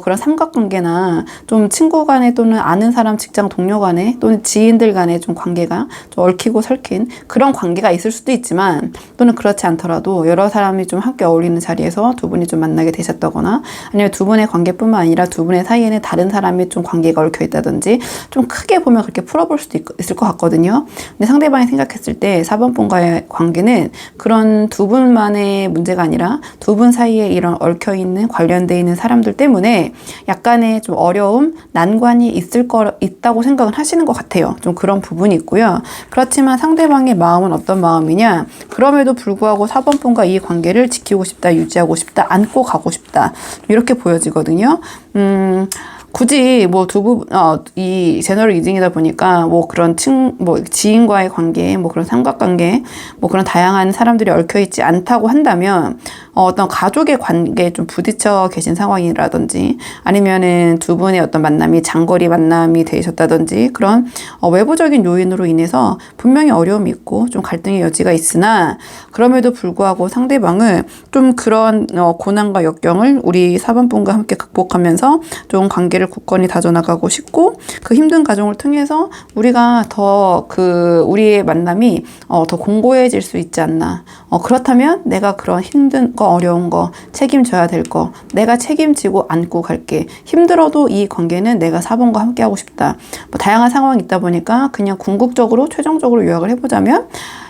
그런 삼각관계나 좀 친구 간에 또는 아는 사람 직장 동료 간에 또는 지인들 간에 좀 관계가 좀 얽히고 설킨 그런 관계가 있을 수도 있지만 또는 그렇지 않더라도 여러 사람이 좀 함께 어울리는 자리에서 두 분이 좀 만나게 되셨다거나 아니면 두 분의 관계뿐만 아니라 두 분의 사이에는 다른 사람이 좀 관계가 얽혀 있다든지 좀 크게 보면 그렇게 풀어볼 수도 있을 것 같거든요. 근데 상대방이 생각했을 때 4번 분과의 관계는 그런 두 분만의 문제가 아니라 두 분 사이에 이런 얽혀 있는 관련되어 있는 사람들 때문에 약간의 좀 어려움, 난관이 있다고 생각을 하시는 것 같아요. 좀 그런 부분이 있고요. 그렇지만 상대방의 마음은 어떤 마음이냐? 그럼에도 불구하고 4번 분과 이 관계를 지키고 싶다, 유지하고 싶다, 안고 가고 싶다. 이렇게 보여지거든요. 굳이 이 제너럴 리딩이다 보니까 그런 지인과의 관계, 그런 삼각관계, 그런 다양한 사람들이 얽혀있지 않다고 한다면, 어떤 가족의 관계에 좀 부딪혀 계신 상황이라든지, 아니면은 두 분의 어떤 만남이 장거리 만남이 되셨다든지, 그런 외부적인 요인으로 인해서 분명히 어려움이 있고, 좀 갈등의 여지가 있으나, 그럼에도 불구하고 상대방은 좀 그런 고난과 역경을 우리 4번 분과 함께 극복하면서 좋은 관계를 굳건히 다져나가고 싶고 그 힘든 과정을 통해서 우리가 더 우리의 만남이 더 공고해질 수 있지 않나. 그렇다면 내가 그런 힘든 거 어려운 거 책임져야 될 거 내가 책임지고 안고 갈게. 힘들어도 이 관계는 내가 4번과 함께 하고 싶다. 다양한 상황이 있다 보니까 그냥 궁극적으로 최종적으로 요약을 해보자면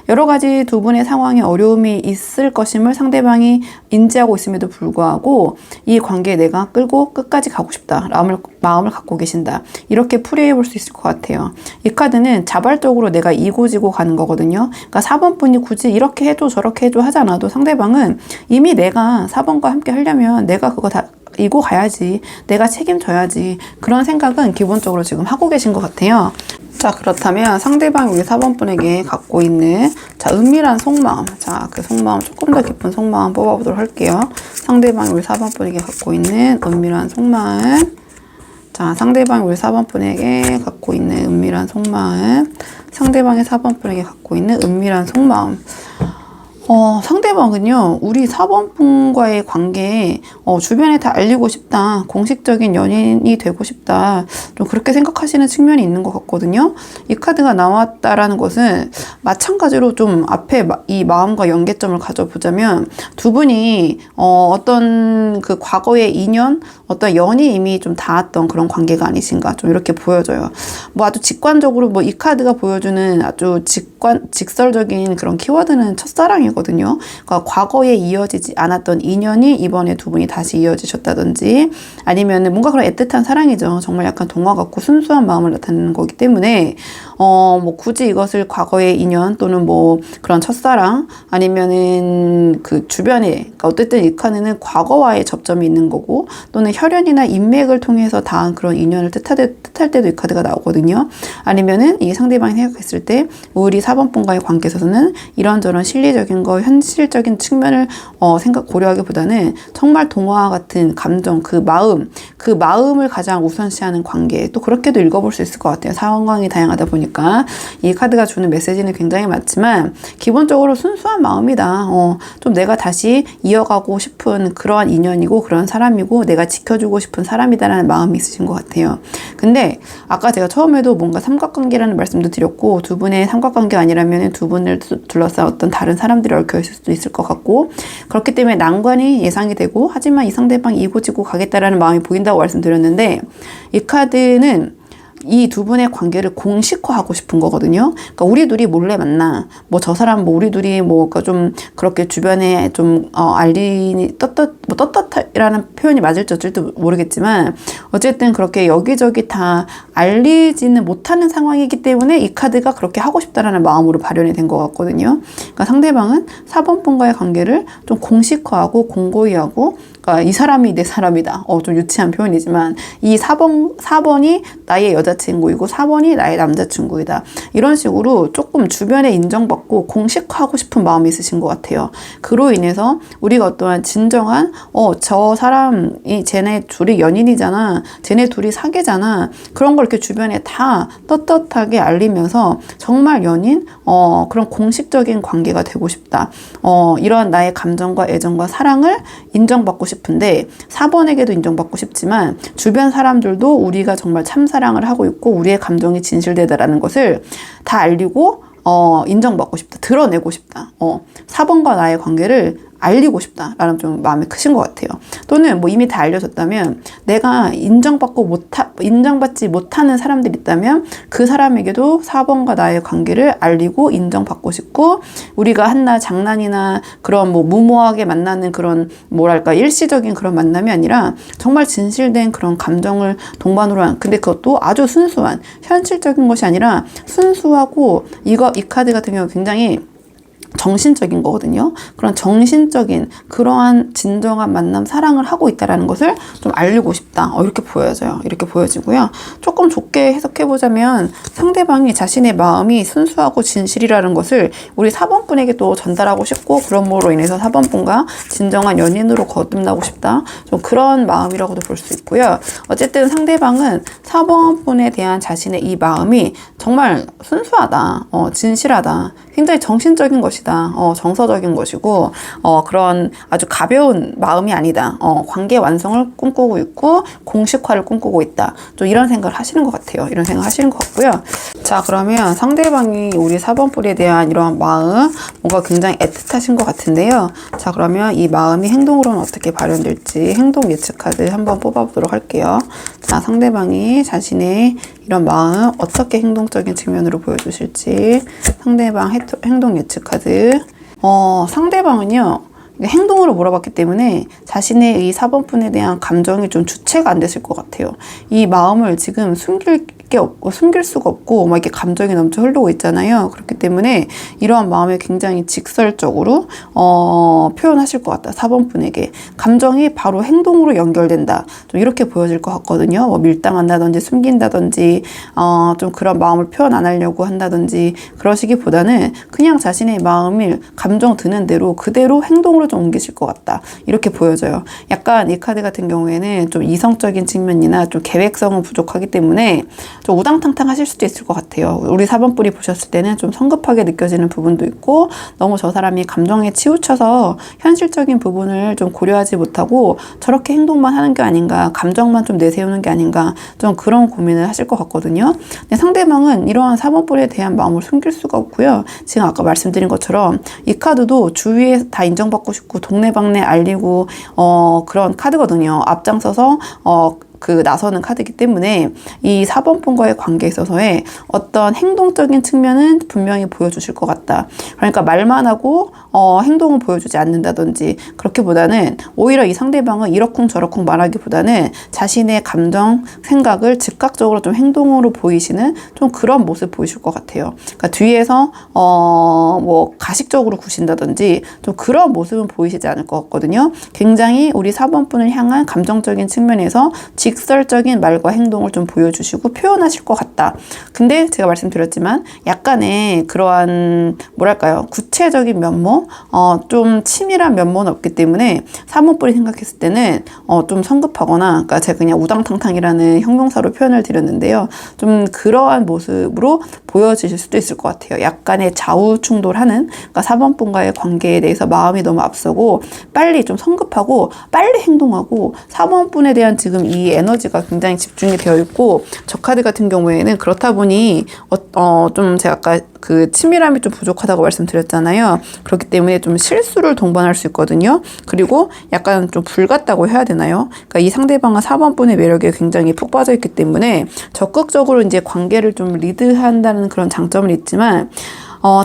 여러 가지 두 분의 상황에 어려움이 있을 것임을 상대방이 인지하고 있음에도 불구하고 이 관계에 내가 끌고 끝까지 가고 싶다. 마음을 갖고 계신다. 이렇게 풀이해 볼 수 있을 것 같아요. 이 카드는 자발적으로 내가 이고지고 가는 거거든요. 그러니까 4번 분이 굳이 이렇게 해줘 저렇게 해줘 하지 않아도 상대방은 이미 내가 4번과 함께 하려면 내가 그거 다 이고 가야지. 내가 책임져야지. 그런 생각은 기본적으로 지금 하고 계신 것 같아요. 자, 그렇다면 상대방이 우리 4번 분에게 갖고 있는 은밀한 속마음. 자, 그 속마음 조금 더 깊은 속마음 뽑아보도록 할게요. 상대방이 우리 4번 분에게 갖고 있는 은밀한 속마음. 자, 상대방이 우리 4번 분에게 갖고 있는 은밀한 속마음. 상대방이 4번 분에게 갖고 있는 은밀한 속마음. 상대방은요, 우리 4번 분과의 관계에, 주변에 다 알리고 싶다. 공식적인 연인이 되고 싶다. 좀 그렇게 생각하시는 측면이 있는 것 같거든요. 이 카드가 나왔다라는 것은 마찬가지로 좀 앞에 이 마음과 연계점을 가져보자면 두 분이, 어떤 그 과거의 인연, 어떤 연이 이미 좀 닿았던 그런 관계가 아니신가. 좀 이렇게 보여져요. 아주 직관적으로 이 카드가 보여주는 아주 직설적인 그런 키워드는 첫사랑이거든요. 그러니까 과거에 이어지지 않았던 인연이 이번에 두 분이 다시 이어지셨다든지 아니면은 뭔가 그런 애틋한 사랑이죠. 정말 약간 동화 같고 순수한 마음을 나타내는 거기 때문에 굳이 이것을 과거의 인연 또는 그런 첫사랑 아니면은 그 주변에 그러니까 어쨌든 이 카드는 과거와의 접점이 있는 거고 또는 혈연이나 인맥을 통해서 닿은 그런 인연을 뜻할 때도 이 카드가 나오거든요. 아니면은 이 상대방이 생각했을 때 우리 4번분과의 관계에 있어서는 이런저런 실리적인 거, 현실적인 측면을 고려하기보다는 정말 동화와 같은 감정, 그 마음을 가장 우선시하는 관계, 또 그렇게도 읽어볼 수 있을 것 같아요. 상황이 다양하다 보니까 이 카드가 주는 메시지는 굉장히 많지만 기본적으로 순수한 마음이다. 좀 내가 다시 이어가고 싶은 그러한 인연이고 그런 사람이고 내가 지켜주고 싶은 사람이다라는 마음이 있으신 것 같아요. 근데 아까 제가 처음에도 뭔가 삼각관계라는 말씀도 드렸고, 두 분의 삼각관계가 아니라면 두 분을 둘러싼 어떤 다른 사람들이 얽혀 있을 수도 있을 것 같고, 그렇기 때문에 난관이 예상이 되고, 하지만 이 상대방이 이고지고 가겠다라는 마음이 보인다고 말씀드렸는데, 이 카드는 이 두 분의 관계를 공식화하고 싶은 거거든요. 그러니까 우리 둘이 몰래 만나. 뭐 저 사람 우리 둘이 그러니까 좀 그렇게 주변에 좀 떳떳이라는 표현이 맞을지 어쩔지도 모르겠지만 어쨌든 그렇게 여기저기 다 알리지는 못하는 상황이기 때문에 이 카드가 그렇게 하고 싶다라는 마음으로 발현이 된 것 같거든요. 그러니까 상대방은 4번분과의 관계를 좀 공식화하고 공고히 하고, 그러니까 이 사람이 내 사람이다. 좀 유치한 표현이지만 이 4번이 나의 여자친구이고 4번이 나의 남자친구이다. 이런 식으로 조금 주변에 인정받고 공식화하고 싶은 마음이 있으신 것 같아요. 그로 인해서 우리가 어떠한 진정한 저 사람이 쟤네 둘이 연인이잖아. 쟤네 둘이 사귀잖아. 그런 걸 이렇게 주변에 다 떳떳하게 알리면서 정말 연인? 그런 공식적인 관계가 되고 싶다. 이런 나의 감정과 애정과 사랑을 인정받고 싶은데 4번에게도 인정받고 싶지만 주변 사람들도 우리가 정말 참사랑을 하고 있고 우리의 감정이 진실되다라는 것을 다 알리고 인정받고 싶다. 드러내고 싶다. 4번과 나의 관계를 알리고 싶다라는 좀 마음이 크신 것 같아요. 또는 뭐 이미 다 알려졌다면 내가 인정받지 못하는 사람들이 있다면 그 사람에게도 4번과 나의 관계를 알리고 인정받고 싶고, 우리가 한낱 장난이나 그런 뭐 무모하게 만나는 그런 뭐랄까 일시적인 그런 만남이 아니라 정말 진실된 그런 감정을 동반으로 한, 근데 그것도 아주 순수한 현실적인 것이 아니라 순수하고 이 카드 같은 경우 굉장히 정신적인 거거든요. 그런 정신적인 그러한 진정한 만남, 사랑을 하고 있다라는 것을 좀 알리고 싶다. 이렇게 보여져요. 이렇게 보여지고요. 조금 좁게 해석해보자면 상대방이 자신의 마음이 순수하고 진실이라는 것을 우리 4번분에게 또 전달하고 싶고, 그럼으로 인해서 4번분과 진정한 연인으로 거듭나고 싶다. 좀 그런 마음이라고도 볼 수 있고요. 어쨌든 상대방은 4번분에 대한 자신의 이 마음이 정말 순수하다. 진실하다. 굉장히 정신적인 것이다. 정서적인 것이고, 그런 아주 가벼운 마음이 아니다. 관계 완성을 꿈꾸고 있고, 공식화를 꿈꾸고 있다. 좀 이런 생각을 하시는 것 같아요. 이런 생각 하시는 것 같고요. 자, 그러면 상대방이 우리 4번뿔에 대한 이러한 마음, 뭔가 굉장히 애틋하신 것 같은데요. 자, 그러면 이 마음이 행동으로는 어떻게 발현될지 행동 예측 카드 한번 뽑아보도록 할게요. 자, 상대방이 자신의 이런 마음 어떻게 행동적인 측면으로 보여주실지 상대방 행동 예측 카드. 상대방은요, 행동으로 물어봤기 때문에 자신의 이 4번분에 대한 감정이 좀 주체가 안 됐을 것 같아요. 이 마음을 지금 숨길 수가 없고 막 이렇게 감정이 넘쳐 흐르고 있잖아요. 그렇기 때문에 이러한 마음을 굉장히 직설적으로 표현하실 것 같다. 4번분에게 감정이 바로 행동으로 연결된다. 좀 이렇게 보여질 것 같거든요. 뭐 밀당한다든지 숨긴다든지 좀 그런 마음을 표현 안 하려고 한다든지 그러시기보다는 그냥 자신의 마음을 감정 드는 대로 그대로 행동으로 좀 옮기실 것 같다. 이렇게 보여져요. 약간 이 카드 같은 경우에는 좀 이성적인 측면이나 좀 계획성은 부족하기 때문에 좀 우당탕탕 하실 수도 있을 것 같아요. 우리 4번뿔이 보셨을 때는 좀 성급하게 느껴지는 부분도 있고, 너무 저 사람이 감정에 치우쳐서 현실적인 부분을 좀 고려하지 못하고 저렇게 행동만 하는 게 아닌가, 감정만 좀 내세우는 게 아닌가, 좀 그런 고민을 하실 것 같거든요. 근데 상대방은 이러한 4번뿔에 대한 마음을 숨길 수가 없고요. 지금 아까 말씀드린 것처럼 이 카드도 주위에 다 인정받고 싶고 동네방네 알리고 그런 카드거든요. 앞장서서 나서는 카드이기 때문에 이 4번분과의 관계에 있어서의 어떤 행동적인 측면은 분명히 보여주실 것 같다. 그러니까 말만 하고 행동은 보여주지 않는다든지, 그렇기보다는 오히려 이 상대방은 이러쿵저러쿵 말하기보다는 자신의 감정, 생각을 즉각적으로 좀 행동으로 보이시는 좀 그런 모습 보이실 것 같아요. 그러니까 뒤에서 뭐 가식적으로 구신다든지 좀 그런 모습은 보이시지 않을 것 같거든요. 굉장히 우리 4번분을 향한 감정적인 측면에서 직설적인 말과 행동을 좀 보여주시고 표현하실 것 같다. 근데 제가 말씀드렸지만 약간의 그러한 뭐랄까요, 구체적인 면모, 좀 치밀한 면모는 없기 때문에 3번분이 생각했을 때는 좀 성급하거나, 그러니까 제가 그냥 우당탕탕이라는 형용사로 표현을 드렸는데요. 좀 그러한 모습으로 보여지실 수도 있을 것 같아요. 약간의 좌우충돌하는, 그러니까 4번분과의 관계에 대해서 마음이 너무 앞서고 빨리 좀 성급하고 빨리 행동하고 4번분에 대한 지금 이 에너지가 굉장히 집중이 되어 있고, 저 카드 같은 경우에는 그렇다 보니 좀 제가 아까 그 친밀함이 좀 부족하다고 말씀드렸잖아요. 그렇기 때문에 좀 실수를 동반할 수 있거든요. 그리고 약간 좀 불같다고 해야 되나요? 그러니까 이 상대방은 4번분의 매력에 굉장히 푹 빠져 있기 때문에 적극적으로 이제 관계를 좀 리드한다는 그런 장점은 있지만,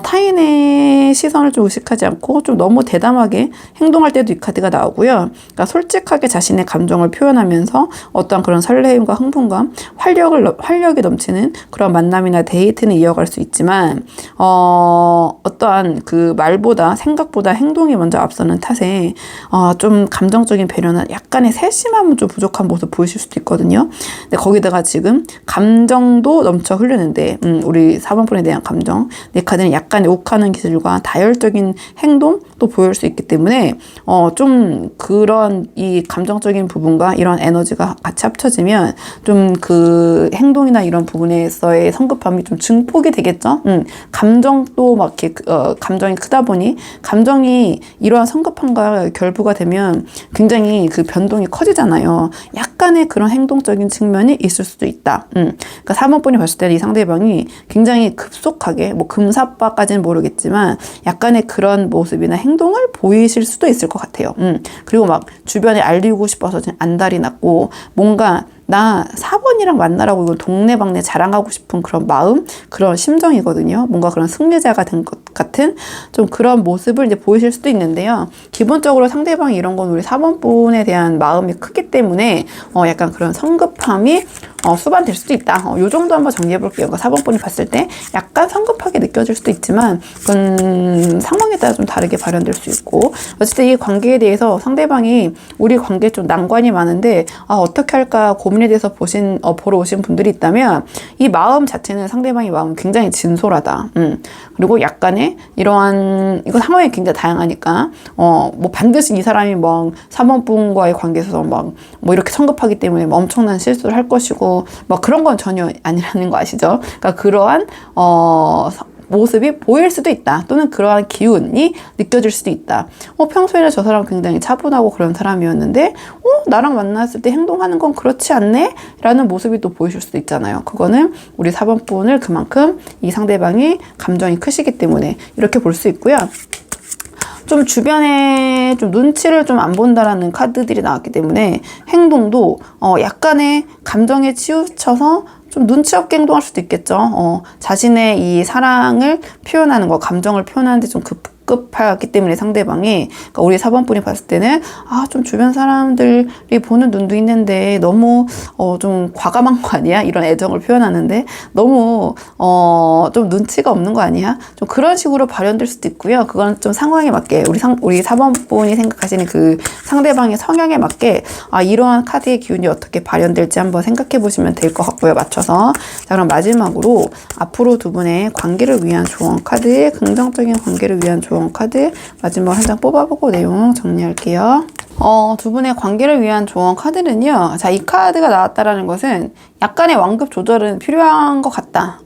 타인의 시선을 좀 의식하지 않고 좀 너무 대담하게 행동할 때도 이 카드가 나오고요. 그러니까 솔직하게 자신의 감정을 표현하면서 어떤 그런 설레임과 흥분감, 활력이 넘치는 그런 만남이나 데이트는 이어갈 수 있지만, 어떠한 그 말보다 생각보다 행동이 먼저 앞서는 탓에, 좀 감정적인 배려나 약간의 세심함은 좀 부족한 모습 보이실 수도 있거든요. 근데 거기다가 지금 감정도 넘쳐 흐르는데, 우리 4번분에 대한 감정, 내 카드는 약간의 욱하는 기질과 다혈적인 행동도 보일 수 있기 때문에 좀 그런 이 감정적인 부분과 이런 에너지가 같이 합쳐지면 좀 그 행동이나 이런 부분에서의 성급함이 좀 증폭이 되겠죠. 감정도 막 이렇게 감정이 크다 보니 감정이 이러한 성급함과 결부가 되면 굉장히 그 변동이 커지잖아요. 약간의 그런 행동적인 측면이 있을 수도 있다. 그러니까 3번분이 봤을 때는 이 상대방이 굉장히 급속하게 뭐 금사빠까지는 모르겠지만 약간의 그런 모습이나 행동을 보이실 수도 있을 것 같아요. 그리고 막 주변에 알리고 싶어서 안달이 났고, 뭔가 나 4번이랑 만나라고 이거 동네방네 자랑하고 싶은 그런 마음, 그런 심정이거든요. 뭔가 그런 승리자가 된 것 같은 좀 그런 모습을 이제 보이실 수도 있는데요. 기본적으로 상대방이 이런 건 우리 4번분에 대한 마음이 크기 때문에 약간 그런 성급함이 수반될 수도 있다. 요 정도 한번 정리해 볼게요. 그러니까 4번분이 봤을 때 약간 성급하게 느껴질 수도 있지만 그건 상황에 따라 좀 다르게 발현될 수 있고, 어쨌든 이 관계에 대해서 상대방이 우리 관계에 좀 난관이 많은데 어떻게 할까 고민에 대해서 보러 오신 분들이 있다면 이 마음 자체는 상대방의 마음은 굉장히 진솔하다. 그리고 약간의 이러한, 이거 상황이 굉장히 다양하니까 뭐 반드시 이 사람이 뭐 3번분과의 관계에서 막 뭐 이렇게 성급하기 때문에 뭐 엄청난 실수를 할 것이고 뭐 그런 건 전혀 아니라는 거 아시죠? 그러니까 그러한 모습이 보일 수도 있다. 또는 그러한 기운이 느껴질 수도 있다. 평소에는 저 사람 굉장히 차분하고 그런 사람이었는데 나랑 만났을 때 행동하는 건 그렇지 않네? 라는 모습이 또 보이실 수도 있잖아요. 그거는 우리 4번분을 그만큼 이 상대방이 감정이 크시기 때문에 이렇게 볼 수 있고요. 좀 주변에 좀 눈치를 좀 안 본다라는 카드들이 나왔기 때문에 행동도 약간의 감정에 치우쳐서 좀 눈치 없게 행동할 수도 있겠죠. 자신의 이 사랑을 표현하는 거, 감정을 표현하는데 좀 급하기 때문에 상대방이, 그러니까 우리 4번분이 봤을 때는 좀 주변 사람들이 보는 눈도 있는데 너무 좀 과감한 거 아니야? 이런 애정을 표현하는데 너무 좀 눈치가 없는 거 아니야? 좀 그런 식으로 발현될 수도 있고요. 그건 좀 상황에 맞게 우리 4번분이 생각하시는 그 상대방의 성향에 맞게 이러한 카드의 기운이 어떻게 발현될지 한번 생각해 보시면 될 것 같고요. 맞춰서. 자, 그럼 마지막으로 앞으로 두 분의 관계를 위한 조언 카드, 긍정적인 관계를 위한 조언 카드 마지막 한 장 뽑아보고 내용 정리할게요. 두 분의 관계를 위한 조언 카드는요. 자, 이 카드가 나왔다라는 것은 약간의 완급 조절은 필요한 것 같다.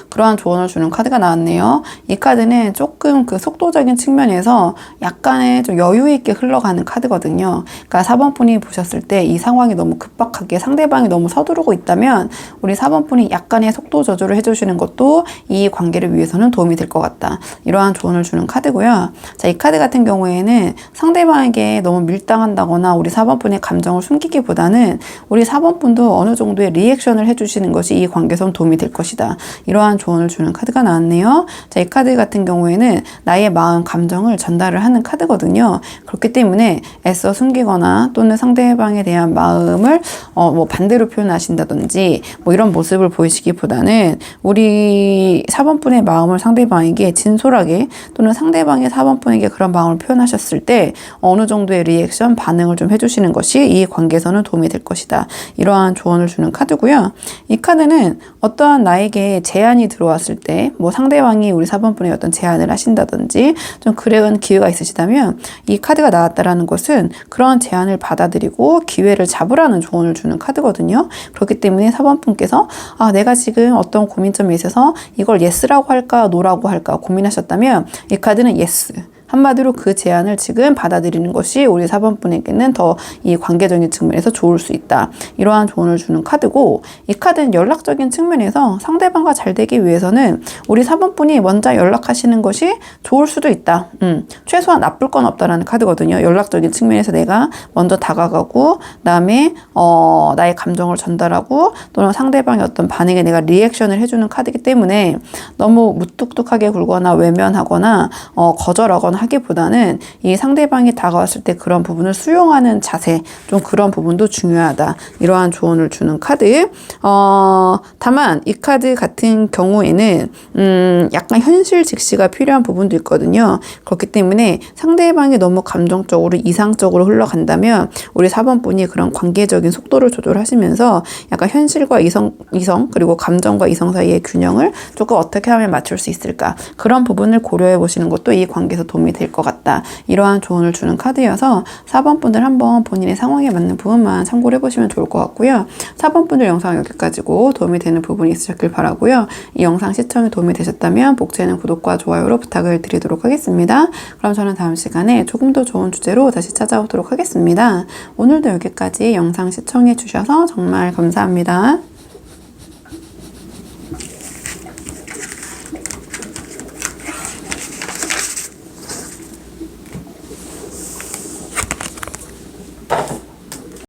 그러한 조언을 주는 카드가 나왔네요. 이 카드는 조금 그 속도적인 측면에서 약간의 좀 여유 있게 흘러가는 카드거든요. 그러니까 4번분이 보셨을 때 이 상황이 너무 급박하게 상대방이 너무 서두르고 있다면 우리 4번분이 약간의 속도 조절을 해주시는 것도 이 관계를 위해서는 도움이 될 것 같다. 이러한 조언을 주는 카드고요. 자, 이 카드 같은 경우에는 상대방에게 너무 밀당한다거나 우리 4번분의 감정을 숨기기보다는 우리 4번분도 어느 정도의 리액션을 해주시는 것이 이 관계성 도움이 될 것이다. 이러한 조언을 주는 카드가 나왔네요. 자, 이 카드 같은 경우에는 나의 마음, 감정을 전달을 하는 카드거든요. 그렇기 때문에 애써 숨기거나 또는 상대방에 대한 마음을 뭐 반대로 표현하신다든지 뭐 이런 모습을 보이시기보다는 우리 4번분의 마음을 상대방에게 진솔하게 또는 상대방의 4번분에게 그런 마음을 표현하셨을 때 어느 정도의 리액션, 반응을 좀 해주시는 것이 이 관계에서는 도움이 될 것이다. 이러한 조언을 주는 카드고요. 이 카드는 어떠한 나에게 제안이 들어왔을 때 뭐 상대방이 우리 4번분의 어떤 제안을 하신다든지 좀 그런 기회가 있으시다면 이 카드가 나왔다라는 것은 그런 제안을 받아들이고 기회를 잡으라는 조언을 주는 카드거든요. 그렇기 때문에 4번분께서 내가 지금 어떤 고민점이 있어서 이걸 예스라고 할까 노라고 할까 고민하셨다면 이 카드는 예스. 한마디로 그 제안을 지금 받아들이는 것이 우리 4번분에게는 더 이 관계적인 측면에서 좋을 수 있다. 이러한 조언을 주는 카드고, 이 카드는 연락적인 측면에서 상대방과 잘 되기 위해서는 우리 4번분이 먼저 연락하시는 것이 좋을 수도 있다. 최소한 나쁠 건 없다라는 카드거든요. 연락적인 측면에서 내가 먼저 다가가고 그다음에 나의 감정을 전달하고 또는 상대방의 어떤 반응에 내가 리액션을 해주는 카드이기 때문에 너무 무뚝뚝하게 굴거나 외면하거나 거절하거나 하기보다는 이 상대방이 다가왔을 때 그런 부분을 수용하는 자세, 좀 그런 부분도 중요하다. 이러한 조언을 주는 카드. 다만 이 카드 같은 경우에는 약간 현실 직시가 필요한 부분도 있거든요. 그렇기 때문에 상대방이 너무 감정적으로 이상적으로 흘러간다면 우리 4번분이 그런 관계적인 속도를 조절하시면서 약간 현실과 이성 그리고 감정과 이성 사이의 균형을 조금 어떻게 하면 맞출 수 있을까, 그런 부분을 고려해 보시는 것도 이 관계에서 도움이 될 것 같다. 이러한 조언을 주는 카드여서 4번분들 한번 본인의 상황에 맞는 부분만 참고를 해보시면 좋을 것 같고요. 4번분들 영상 여기까지고 도움이 되는 부분이 있으셨길 바라고요. 이 영상 시청에 도움이 되셨다면 복제는 구독과 좋아요로 부탁을 드리도록 하겠습니다. 그럼 저는 다음 시간에 조금 더 좋은 주제로 다시 찾아오도록 하겠습니다. 오늘도 여기까지 영상 시청해 주셔서 정말 감사합니다.